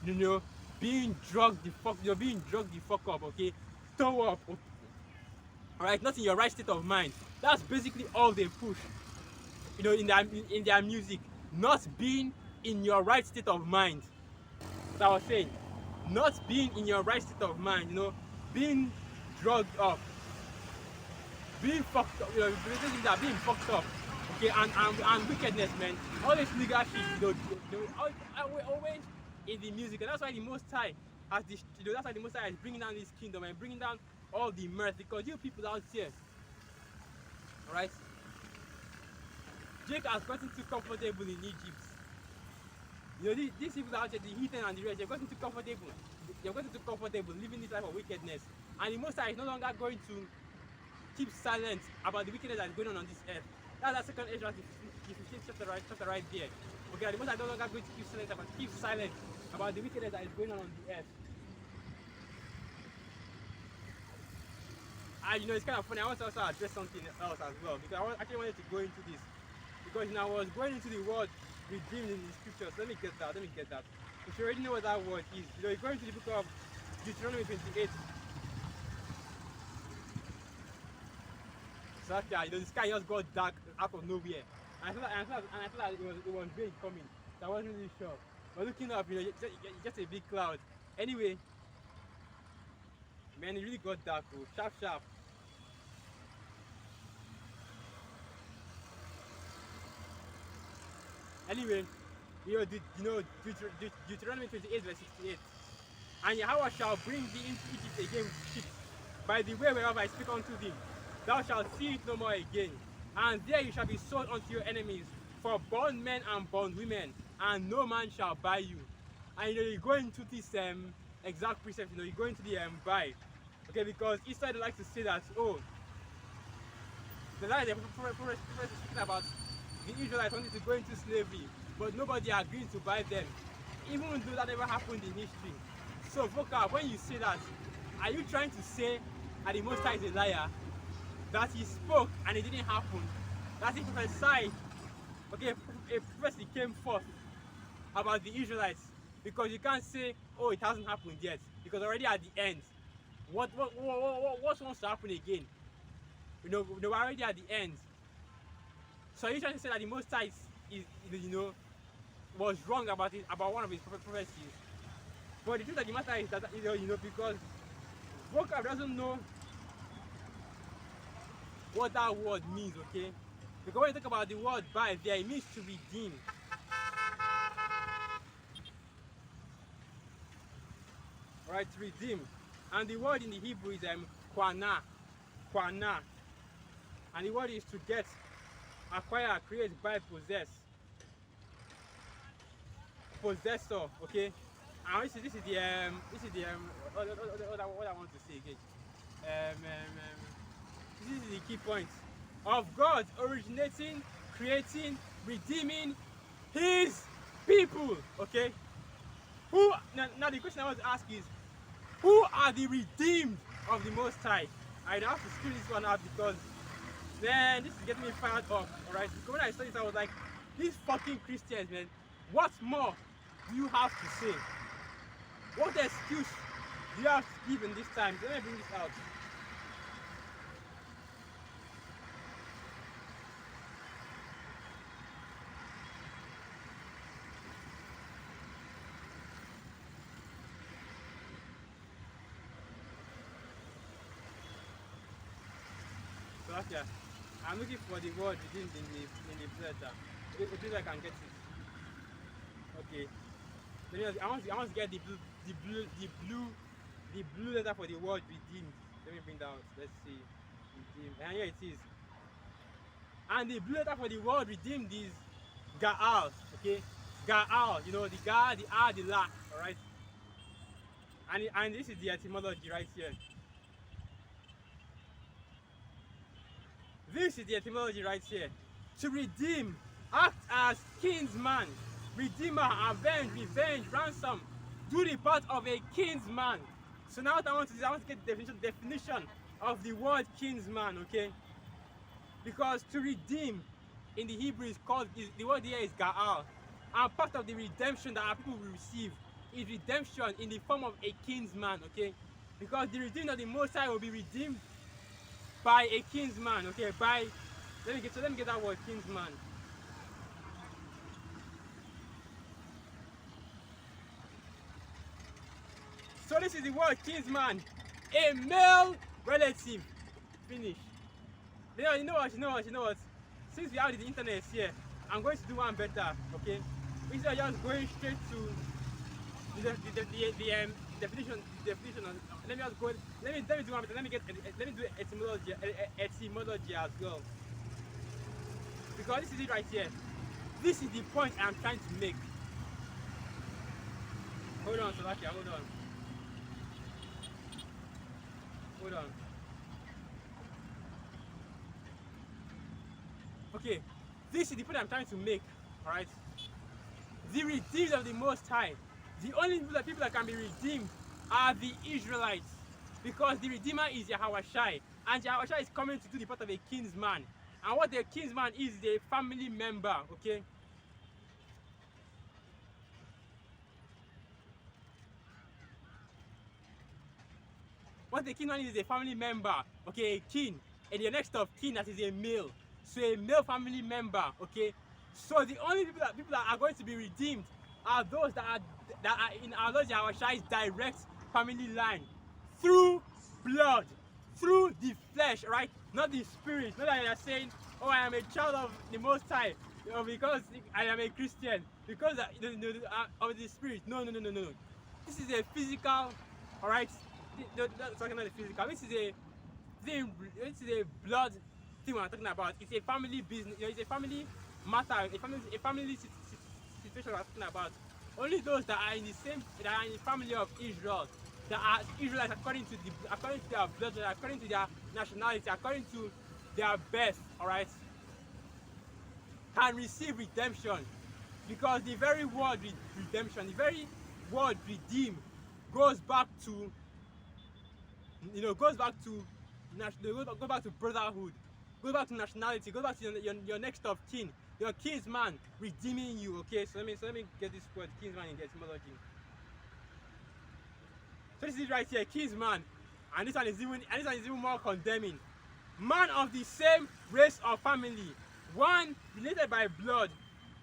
You know, being drugged the fuck, you're being drugged the fuck up, okay, throw up, okay? Alright, not in your right state of mind. That's basically all they push, you know, in their music. Not being in your right state of mind. As I was saying, not being in your right state of mind, you know, being drugged up, being fucked up, you know, being fucked up, okay, and wickedness, man. All this nigga shit, always in the music, and that's why the Most High has this, that's why the Most High is bringing down this kingdom and bringing down all the mirth, because you people out here, alright, Jake has gotten too comfortable in Egypt. You know, these people out there, the heathen and the rest, they've gotten too comfortable. They've gotten too comfortable living this life of wickedness. And the Most High is no longer going to keep silent about the wickedness that is going on this earth. That's that second Ezra, the 15th chapter right there. Okay, the Most High is no longer going to keep silent about the wickedness that is going on the earth. And you know, it's kind of funny. I want to also address something else as well, because I actually wanted to go into this. Because you know, I was going into the word redeemed in the scriptures. Let me get that. If you already know what that word is, you know, you're going to the book of Deuteronomy 28. So actually, you know, the sky just got dark out of nowhere. And I thought that it was rain coming. So I wasn't really sure. But looking up, you know, it's just a big cloud. Anyway, man, it really got dark, bro. Sharp. Anyway, Deuteronomy 28 verse 68. And Yahweh shall bring thee into Egypt again with ships, by the way whereof I speak unto thee. Thou shalt see it no more again. And there you shall be sold unto your enemies, for bondmen and bondwomen, and no man shall buy you. And you know, you go into this exact precept, you know, you go into the buy. Okay, because Israel like to say that, oh, the lie the prophet is speaking about the Israelites wanted to go into slavery, but nobody agreed to buy them, even though that never happened in history. So, Voka, when you say that, are you trying to say that the Most High is a liar? That he spoke and it didn't happen? That he prophesied, okay, a prophecy came forth about the Israelites? Because you can't say, oh, it hasn't happened yet, because already at the end, what wants to happen again? You know, we're already at the end. So are you trying to say that the Most High was wrong about it, about one of his prophecies? But the truth of the matter is that, because vocab doesn't know what that word means, okay? Because when you talk about the word buy there, it means to redeem. Alright, to redeem. And the word in the Hebrew is kwana. And the word is to get, acquire, create, buy, possess. Possessor, okay? And this is the what I want to say again. This is the key point of God originating, creating, redeeming his people, okay? Who now the question I want to ask is, who are the redeemed of the Most High? I have to screw this one out because, man, this is getting me fired up, alright? Because when I saw this, I was like, these fucking Christians, man, what more do you have to say? What excuse do you have to give in this time? Let me bring this out. So okay, I'm looking for the word redeemed in the letter. If I can get it. Okay. I want to get the blue letter for the word redeemed. Let me bring that out. Let's see. Redeem. And here it is. And the blue letter for the word redeemed is Gaal. Okay? Gaal. You know, the Ga, the R, the La. Alright? And this is the etymology right here. This is the etymology right here. To redeem, act as kinsman, redeemer, avenge, revenge, ransom. Do the part of a kinsman. So now what I want to do is I want to get the definition of the word kinsman, okay? Because to redeem in the Hebrew is called, the word here is Gaal. And part of the redemption that our people will receive is redemption in the form of a kinsman, okay? Because the redeemed of the Most High will be redeemed by a kinsman, okay? Let me get that word, kinsman. So this is the word kinsman, a male relative. Finish. You know what? Since we have the internet here, I'm going to do one better, okay? Instead of just going straight to the definition. Let me just go. Let me do one better. Let me do etymology as well. Because this is it right here. This is the point I'm trying to make. Hold on, Slovakia. Hold on. Okay, this is the point I'm trying to make. All right. The redeemed of the Most High. The only people that can be redeemed are the Israelites, because the Redeemer is Yahawashi, and Yahawashi is coming to do the part of a kinsman. And what the kinsman is a family member, okay? What the kinsman is a family member, okay, a kin, and the next of kin that is a male. So a male family member, okay? So the only people that are going to be redeemed are those that are in our Lord Yahweh's direct family line, through blood, through the flesh, right? Not the spirit. Not that you are saying, oh, I am a child of the Most High, because I am a Christian, because of the spirit. No. This is a physical, all right? Talking about the physical. This is a blood thing we're talking about. It's a family business. It's a family matter. A family situation we're talking about. Only those that are in the family of Israel, that are Israelites according to their blood, according to their nationality, according to their birth, all right, can receive redemption. Because the very word redemption, the very word redeem, goes back to brotherhood, goes back to nationality, goes back to your next of kin, your kinsman redeeming you. Okay, so let me get this word kinsman in the etymology. So this is right here, kinsman, and this one is even more condemning. Man of the same race or family, one related by blood.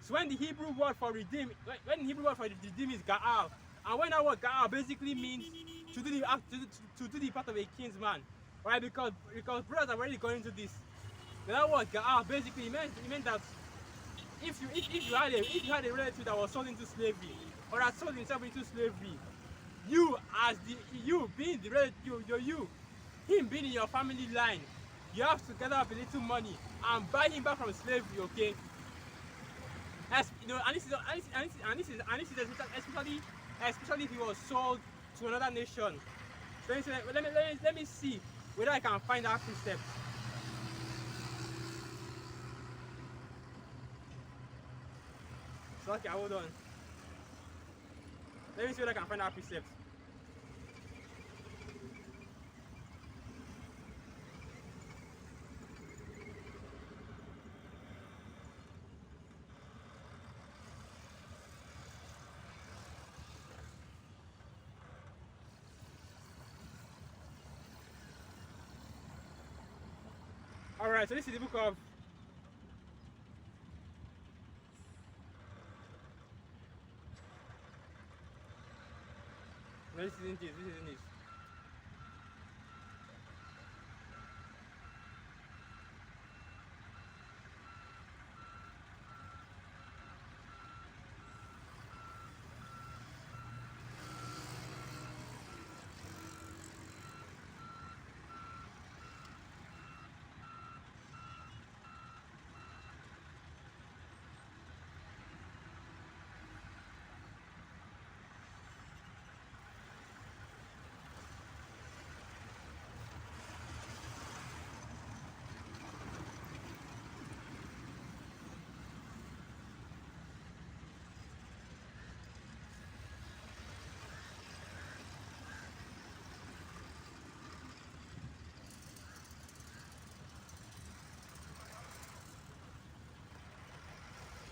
So when the Hebrew word for redeem, is Gaal, and when that word Gaal basically means to do the part of a kinsman, right? Because brothers are already going into this. That word Gaal basically meant that if you had a relative that was sold into slavery, or that sold himself into slavery, you being the relative, him being in your family line, you have to gather up a little money and buy him back from slavery, okay? And this is especially if he was sold to another nation. So let me see whether I can find that precept. So okay, hold on. Let me see whether I can find that precept. Alright, so this is the book of no, this isn't it.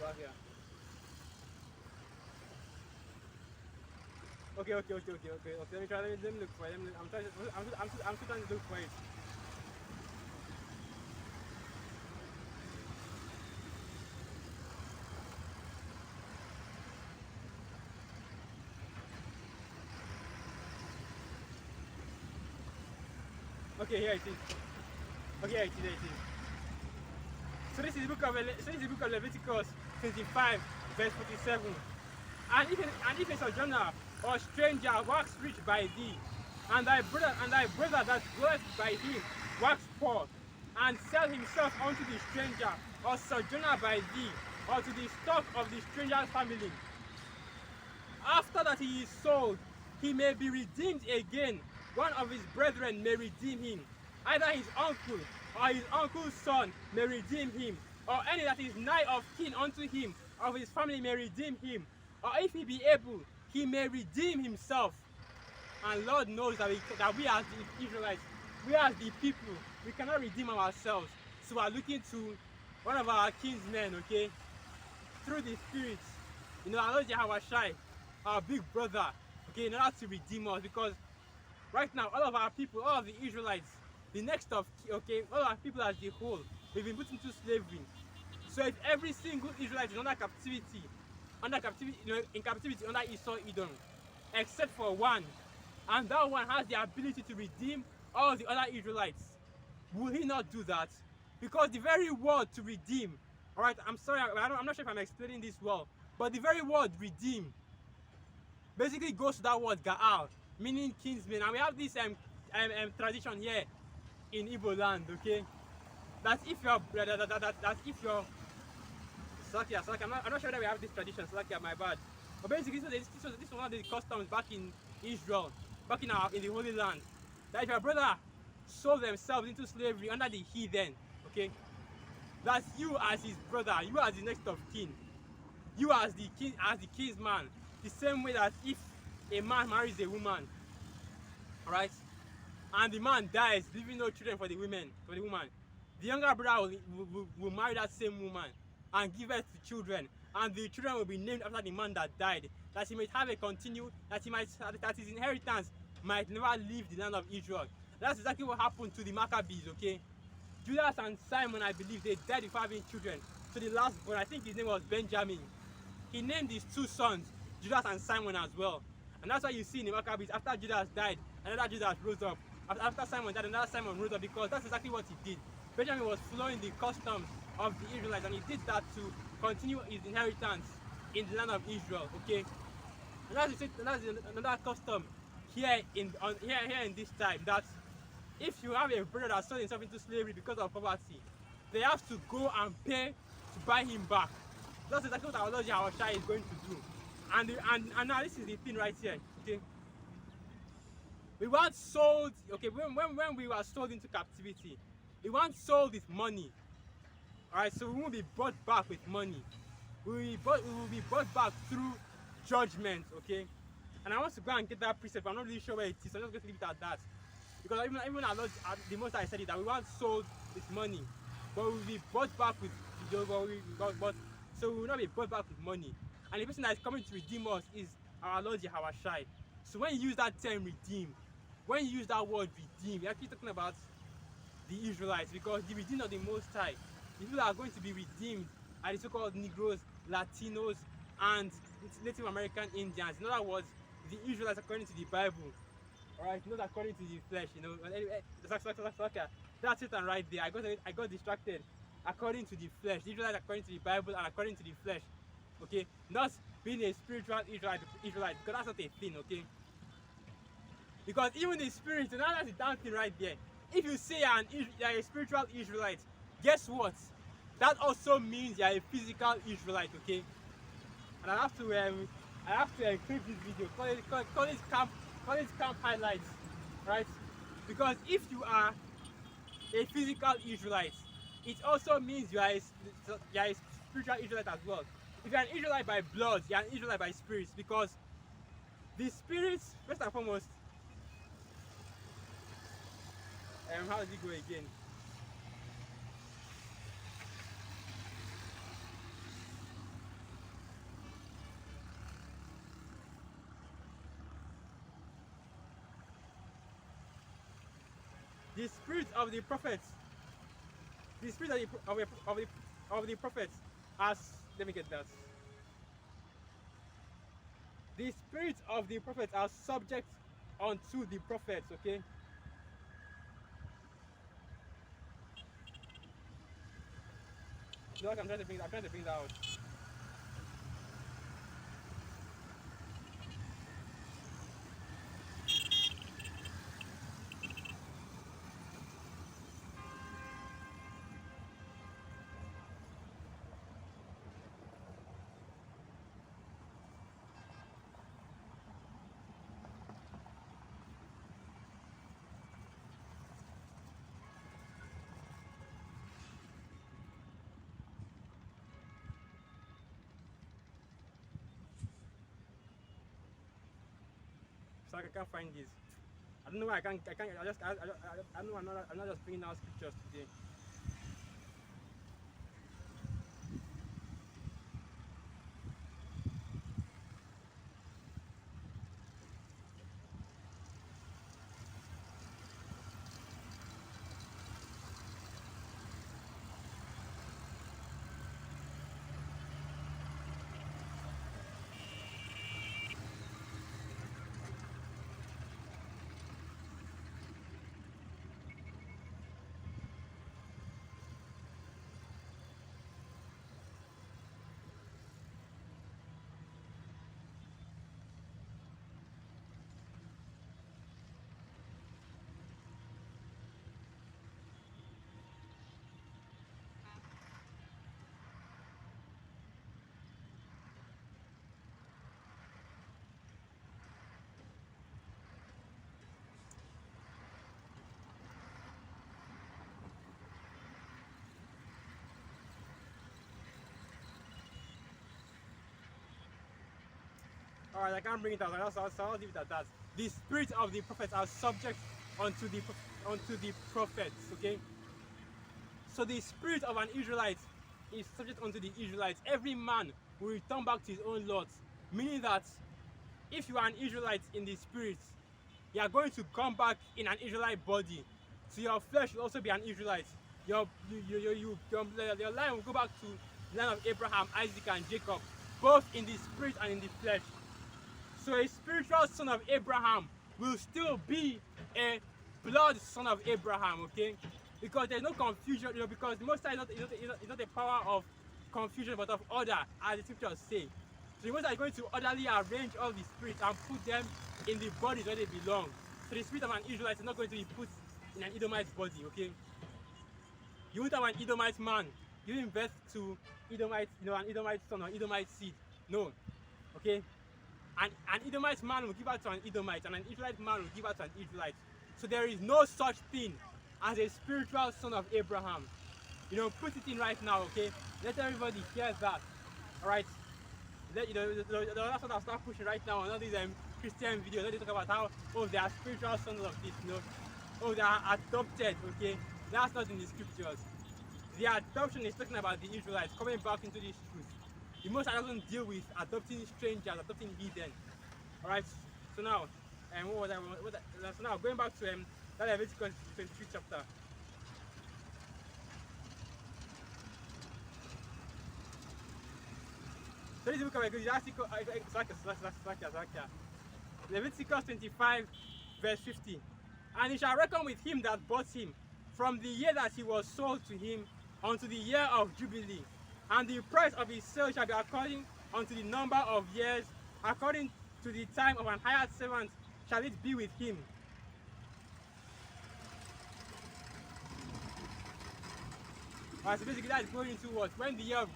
Okay. Okay. Let me try. Let me look for it. I'm trying. I'm still trying to look for it. Okay, here it is. Okay, here it is. Here it is. So this is the book of Leviticus 25, verse 47. And if a sojourner or stranger wax rich by thee, and thy brother that dwelleth by him wax poor, and sell himself unto the stranger or sojourner by thee, or to the stock of the stranger's family, after that he is sold, he may be redeemed again. One of his brethren may redeem him. Either his uncle or his uncle's son may redeem him, or any that is nigh of kin unto him of his family may redeem him. Or if he be able, he may redeem himself. And Lord knows that we as the Israelites, we as the people, we cannot redeem ourselves. So we are looking to one of our kinsmen, okay, through the Spirit. You know, our Lord Yahushua, our big brother, okay, in order to redeem us. Because right now, all of our people, all of the Israelites, the next of, okay, all our people as the whole, we've been put into slavery. So if every single Israelite is under captivity, you know, in captivity under Esau Edom, except for one, and that one has the ability to redeem all the other Israelites, will he not do that? Because the very word to redeem, all right, I'm sorry, I'm not sure if I'm explaining this well, but the very word redeem basically goes to that word Gaal, meaning kinsman. And we have this tradition here in Igbo land, okay, that if you're Slakia, I'm not sure that we have this tradition, Slakia, my bad. But basically, this was one of the customs back in Israel, back in the Holy Land, that if your brother sold themselves into slavery under the heathen, okay, that you as his brother, you as the next of kin, you as the kinsman, the same way that if a man marries a woman, all right, and the man dies, leaving no children for the woman, the younger brother will marry that same woman and give birth to children, and the children will be named after the man that died, that he might have a that his inheritance might never leave the land of Israel. That's exactly what happened to the Maccabees, okay? Judas and Simon, I believe, they died before having children. So the last born, I think his name was Benjamin, he named his two sons Judas and Simon as well. And that's why you see in the Maccabees, after Judas died, another Judas rose up. After Simon died, another Simon rose up, because that's exactly what he did. Benjamin was following the customs of the Israelites, and he did that to continue his inheritance in the land of Israel, okay? And that's another custom here in this time, that if you have a brother that sold himself into slavery because of poverty, they have to go and pay to buy him back. That's exactly what our Lord Yahushua is going to do. And now this is the thing right here, okay? We weren't sold, okay, when we were sold into captivity, we weren't sold with money. Alright, so we won't be brought back with money. We will be brought back through judgment, okay? And I want to go and get that precept, but I'm not really sure where it is, so I'm just going to leave it at that. Because even our Lord, the most I said it, that we weren't sold with money, but we will be brought back with so we will not be brought back with money. And the person that is coming to redeem us is our Lord Yahushua. So when you use that term redeem, when you use that word redeem, you're actually talking about the Israelites, because the redeemed of the Most High, the people that are going to be redeemed are the so-called Negroes, Latinos, and Native American Indians. In other words, the Israelites according to the Bible. Alright, not according to the flesh, you know. That's it, and right there. I got distracted. According to the flesh. The Israelites according to the Bible and according to the flesh. Okay? Not being a spiritual Israelite, because that's not a thing, okay? Because even the spirit, you know, that's the damn thing right there. If you say you're a spiritual Israelite, guess what? That also means you're a physical Israelite, okay? And I have to encrypt this video, call it camp highlights, right? Because if you are a physical Israelite, it also means you are a spiritual Israelite as well. If you're an Israelite by blood, you're an Israelite by spirits, because the spirits, first and foremost, how does it go again? The spirit of the prophets, the spirit of the prophets, as let me get that. The spirits of the prophets are subject unto the prophets. Okay. Look, I'm trying to bring that out. So I can't find this. I don't know why I can't. I know I'm not just bringing out scriptures today. Alright, I can't bring it out. I'll leave it at that. The spirit of the prophets are subject unto the prophets. Okay. So the spirit of an Israelite is subject unto the Israelites. Every man will return back to his own lot. Meaning that if you are an Israelite in the spirit, you are going to come back in an Israelite body. So your flesh will also be an Israelite. Your line will go back to the line of Abraham, Isaac, and Jacob, both in the spirit and in the flesh. So a spiritual son of Abraham will still be a blood son of Abraham, okay? Because there's no confusion, because the Most High is not a power of confusion but of order, as the scriptures say. So the Most High is going to orderly arrange all the spirits and put them in the bodies where they belong. So the spirit of an Israelite is not going to be put in an Edomite's body, okay? You won't have an Edomite man giving birth to Edomite, an Edomite son or Edomite seed. No, okay? An Edomite man will give out to an Edomite, and an Israelite man will give out to an Israelite. So there is no such thing as a spiritual son of Abraham. Put it in right now, okay? Let everybody hear that. Alright? That's what I'll start pushing right now on all these Christian videos. They talk about how, they are spiritual sons of this, they are adopted, okay? That's not in the scriptures. The adoption is talking about the Israelites coming back into this truth. The Most High doesn't deal with adopting strangers, adopting heathen. Alright, so now, so now going back to that Leviticus 23 chapter. So this book of Leviticus 25, verse 50. And he shall reckon with him that bought him from the year that he was sold to him unto the year of Jubilee. And the price of his sale shall be according unto the number of years, according to the time of an hired servant shall it be with him. Alright, so basically that is going into what? When the year of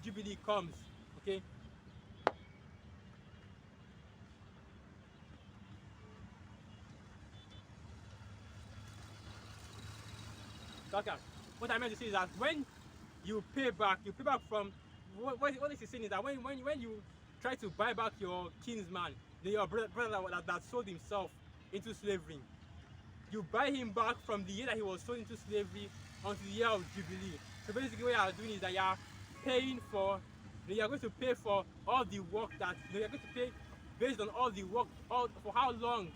Jubilee comes. Okay? Okay. What I meant to say is that when you pay back from what is saying is that when you try to buy back your kinsman, your brother that sold himself into slavery, you buy him back from the year that he was sold into slavery until the year of Jubilee. So basically what you are doing is that you are paying for, you are going to pay for all the work that, you are going to pay based on all the work, for how long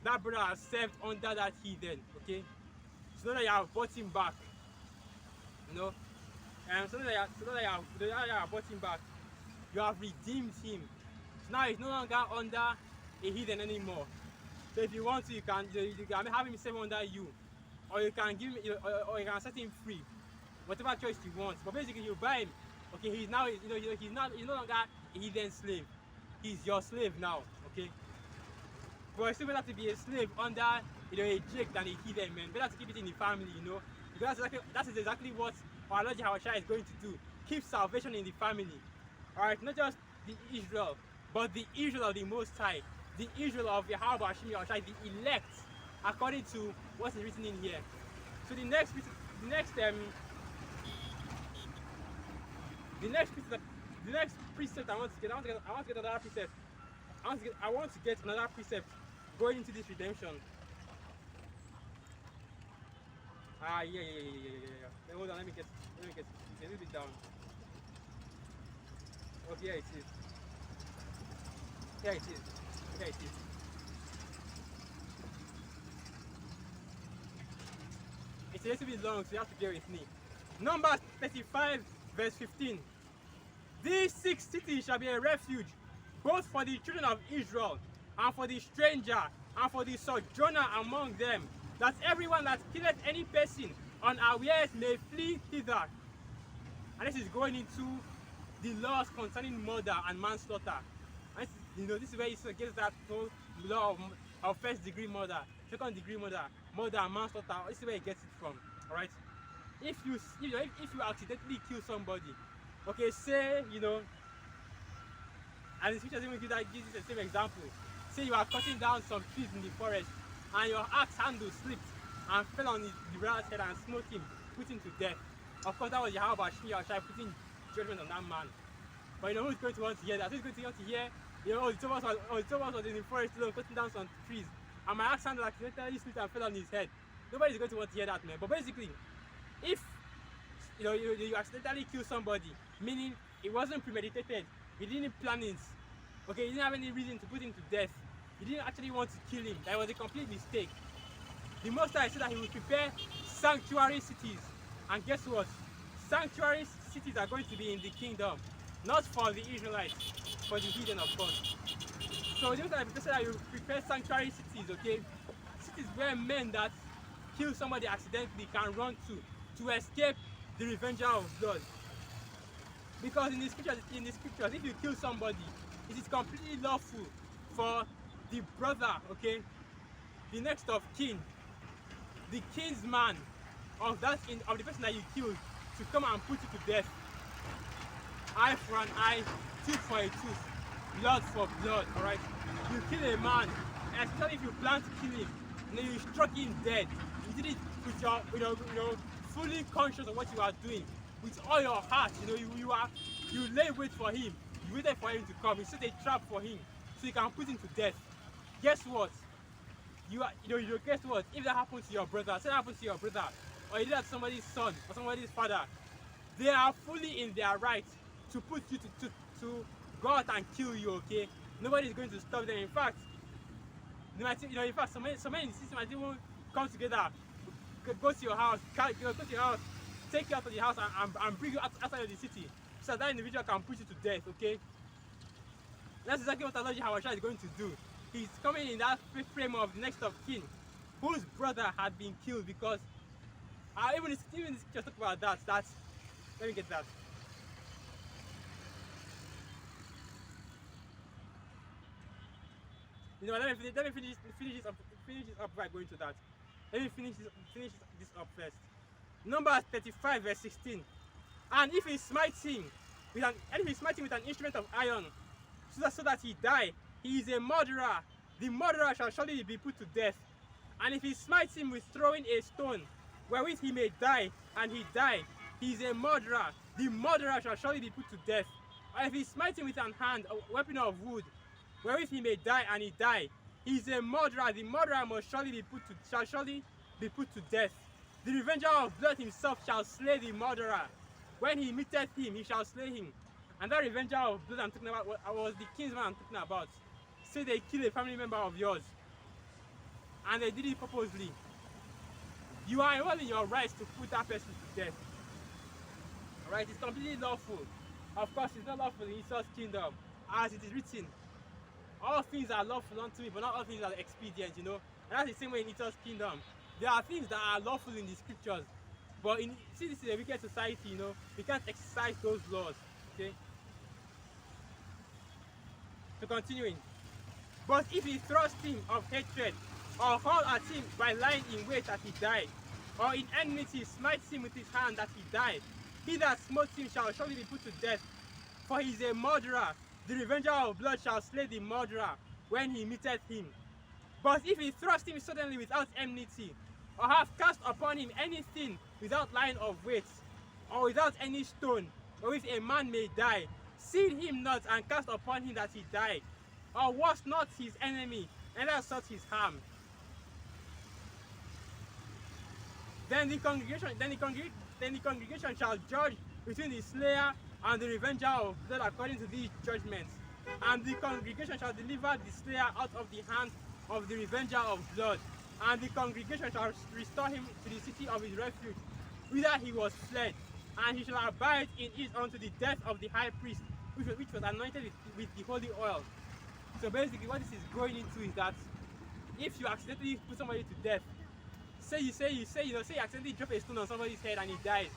that brother has served under that heathen, okay? So now that you have bought him back, you know, so that you have bought him back, you have redeemed him. So now he's no longer under a heathen anymore. So if you want to, you can have him serve under you, or you can give him, or you can set him free, whatever choice you want. But basically, you buy him. Okay, he's now, he's no longer a heathen slave. He's your slave now. Okay. But it's still better to be a slave under, a Jake than a heathen, man. Better to keep it in the family, Because that is exactly what our Lord Yahushua is going to do. Keep salvation in the family. Alright, not just the Israel, but the Israel of the Most High. The Israel of Yahweh Hashem Yahushua, the elect, according to what is written in here. So the next precept I want to get another precept. I want to get another precept going into this redemption. Yeah. Hold on, let me get it a little bit down. Okay, here it is. It's a little bit long, so you have to bear with me. Numbers 35, verse 15. These 6 cities shall be a refuge, both for the children of Israel, and for the stranger, and for the sojourner among them, that everyone that killeth any person unawares may flee thither. And this is going into the laws concerning murder and manslaughter. And this is where it gets that whole law of first degree murder, second degree murder and manslaughter. This is where it gets it from. Alright? If you accidentally kill somebody, okay, say, and the scriptures even gives the same example. Say you are cutting down some trees in the forest, and your axe handle slipped and fell on the brother's head and smote him, put him to death. Of course, that was Yahweh putting judgment on that man. But who's going to want to hear that? Who's going to want to hear, the two of us was in the forest cutting down some trees, and my axe handle accidentally slipped and fell on his head. Nobody's going to want to hear that, man. But basically, if you accidentally kill somebody, meaning it wasn't premeditated, you didn't plan it, okay, you didn't have any reason to put him to death, you didn't actually want to kill him, that was a complete mistake. The Most High said that he will prepare sanctuary cities, and guess what? Sanctuary cities are going to be in the kingdom, not for the Israelites, for the heathen, of course. So the Most High said that you prepare sanctuary cities, okay, cities where men that kill somebody accidentally can run to escape the revenger of blood. Because in the scriptures, if you kill somebody, it is completely lawful for the brother, okay, the next of kin, the kinsman of the person that you killed, to come and put you to death. Eye for an eye, tooth for a tooth, blood for blood. Alright? You kill a man, especially if you plan to kill him, and then you struck him dead. You did it with your fully conscious of what you are doing, with all your heart. You lay wait for him. You waited for him to come. You set a trap for him, so you can put him to death. Guess what? Guess what? If that happens to your brother, say that happens to your brother, or you did that to somebody's son or somebody's father, they are fully in their right to put you to go out and kill you. Okay? Nobody is going to stop them. In fact, some men in the system might even come together, go to your house, take you out of the house and bring you outside of the city, so that individual can put you to death. Okay? That's exactly what Allah is going to do. He's coming in that frame of the next of kin, whose brother had been killed, because even the scriptures talk about that. Let me get that. Let me finish this up by going to that. Let me finish this up first. Numbers 35, verse 16. And if he smites him with an instrument of iron, so that he die, he is a murderer. The murderer shall surely be put to death. And if he smites him with throwing a stone, wherewith he may die, and he die, he is a murderer. The murderer shall surely be put to death. And if he smites him with an hand, a weapon of wood, wherewith he may die, and he die, he is a murderer. The murderer shall surely be put to death. The revenger of blood himself shall slay the murderer. When he meeteth him, he shall slay him. And that revenger of blood I'm talking about was the kinsman I'm talking about. Say they kill a family member of yours. and they did it purposely, you are well in your rights to put that person to death. Alright, it's completely lawful. Of course, it's not lawful in Esau's kingdom, as it is written, all things are lawful unto me, but not all things are expedient, you know. And that's the same way in Esau's kingdom. There are things that are lawful in the scriptures, but see, this is a wicked society, you know. We can't exercise those laws, okay? So continuing. But if he thrust him of hatred, or haul at him by lying in wait that he died, or in enmity smites him with his hand that he died, he that smote him shall surely be put to death, for he is a murderer. The revenger of blood shall slay the murderer when he meeteth him. But if he thrust him suddenly without enmity, or have cast upon him anything without line of weight, or without any stone, wherewith a man may die, seal him not and cast upon him that he died, or was not his enemy, neither sought his harm. Then the congregation shall judge between the slayer and the revenger of blood according to these judgments. And the congregation shall deliver the slayer out of the hand of the revenger of blood. And the congregation shall restore him to the city of his refuge, whither he was fled. And he shall abide in it unto the death of the high priest, which was anointed with the holy oil. So basically what this is going into is that if you accidentally put somebody to death, say you accidentally drop a stone on somebody's head and he dies,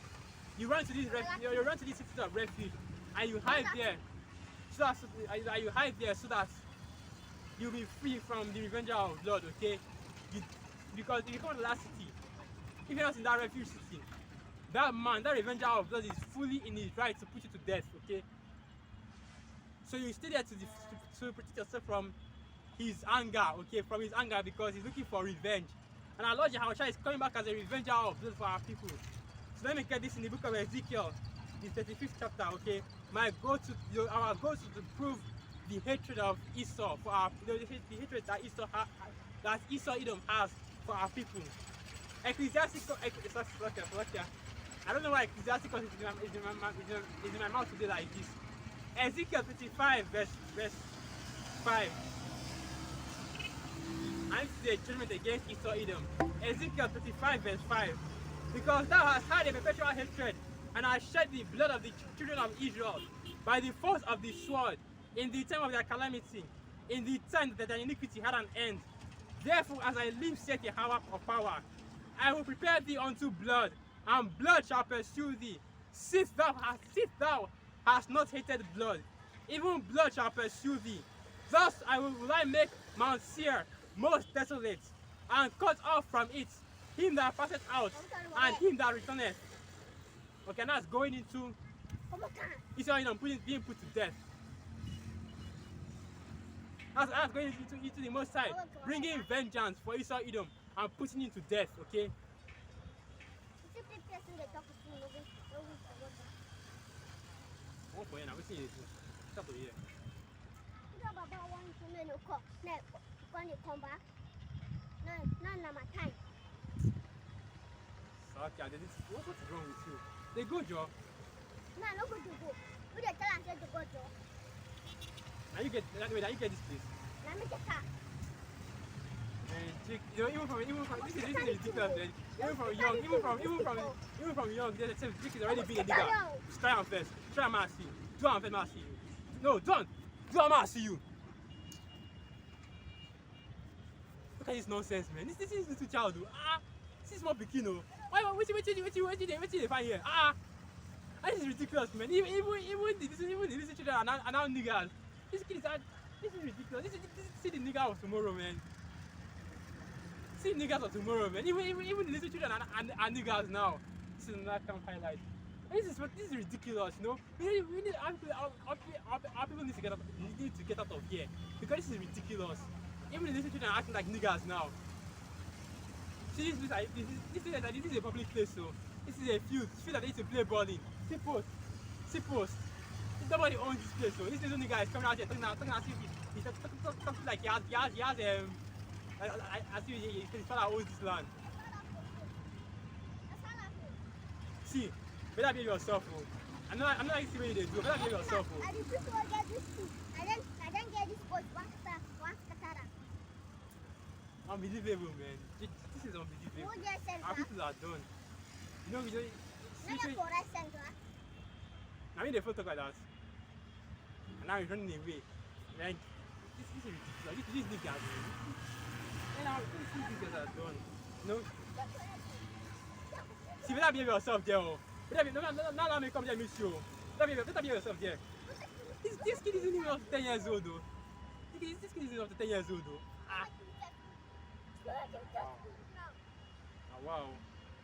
you run to this city of refuge and you hide there so that you'll be free from the revenger of blood, okay? Because if you come to that city, if you're not in that refuge city, that revenger of blood is fully in his right to put you to death, okay? So you stay there to protect yourself from his anger, okay? From his anger, because he's looking for revenge. And our Lord Jehovah is coming back as a revenger of blood for our people. So let me get this in the book of Ezekiel, the 35th chapter, okay? Our goal is to prove the hatred of Esau for the hatred that Esau Edom has for our people. Ecclesiasticus, I don't know why Ecclesiasticus is in my mouth today like this. Ezekiel 35 verse 5. And this is a judgment against Esau Edom. Ezekiel 35 verse 5. Because thou hast had a perpetual hatred, and hast shed the blood of the children of Israel by the force of the sword, in the time of their calamity, in the time that their iniquity had an end. Therefore, as I live, saith Yahweh of power, I will prepare thee unto blood, and blood shall pursue thee. Since thou hast not hated blood, even blood shall pursue thee. Thus will I make Mount Seir most desolate, and cut off from it him that passeth out, and him that returneth. Okay, now it's going into Esau being put to death. That's going into the Most High, bringing vengeance for Esau Edom and putting him to death, okay? What is wrong with you? They go, Joe. No, no go to go. Who they tell us to go, Joe? Now you get this place. Let me get car. And you know, this is ridiculous, man. Even from young, there's a Jake is already being a nigga. Just try and first. Try and mercy. Do and first mercy you. No, don't. Do and mercy you. Look at this nonsense, man. This is little child. This is more bikini. Why? What you find here? This is ridiculous, man. Even the little children are now niggas. This is ridiculous. See the nigga of tomorrow, man. See niggas of tomorrow, man. Even the little children are niggas now. This is another camp highlight. This is ridiculous, you know. Our people need to get out of here because this is ridiculous. Even the little children are acting like niggas now. See this is a public place, so this is a field that they used to play ball in. See post. Nobody owns this place, so this little nigga is coming out here talking like he has as if his father owns this land. See, better behave yourself, oh. I'm not see what you do. Better behave yourself, oh. I didn't get this too. I didn't get this boy. One katara. Unbelievable, man. This is unbelievable. Who just sent Our her? people are done. You know, we don't. Not a correct sent her. I mean, they felt like that. And now he's running away. Like, this is ridiculous. This niggas, man. And now, these niggas are done. You know? See, better behave yourself there. Oh. Now let me come there and miss you. Better behave yourself there. This kid isn't even up to 10 years old, though. This kid isn't up to 10 years old, though. Ah, wow.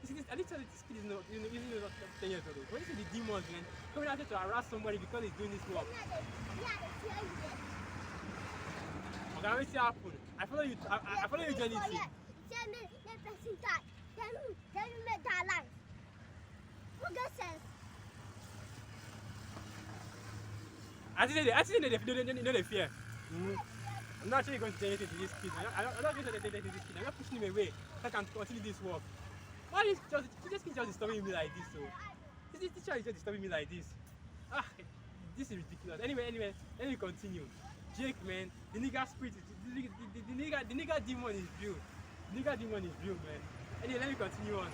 At least this kid isn't up to 10 years old, though. When you see the demons, man, coming out here to harass somebody because he's doing this work. Okay, let me see what happen. I follow you, I follow you, Jenny. Tell me, let person die. Tell me, make that life. Who gets sense? I think they fear. I'm not actually going to say anything to this kid. I'm not going to say anything to this kid. I'm not pushing him away so I can continue this work. Why is this kid just disturbing me like this? So this teacher is just disturbing me like this. Ah, this is ridiculous. Anyway, let me continue. Jake, man, the nigga spirit, the nigga demon is real. The nigga demon is real, man. Anyway, let me continue on.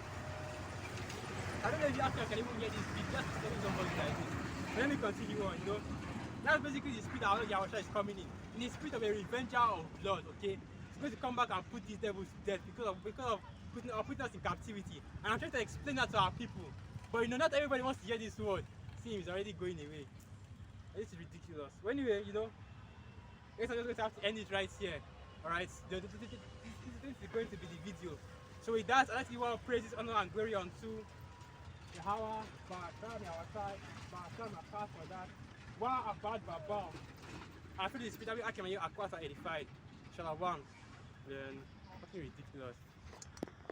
I don't know if you actually can even get this speed just disturbing somebody like this. But let me continue on, you know. That's basically the spirit that Yahusha is coming in the spirit of a revenger of blood, okay? He's going to come back and put these devils to death because of putting us in captivity. And I'm trying to explain that to our people. But you know, not everybody wants to hear this word. See him, he's already going away. This is ridiculous. Well, anyway, you know, I guess I'm just going to have to end it right here. Alright? This is going to be the video. So with that, I'd like to give all praises, honor, and glory unto Yahweh, Ba'atam, Yahweh, Ba'atam, apart for that. Wow, abad babao. I feel this spirit I can make Aquata 85. Shalom. Then fucking ridiculous.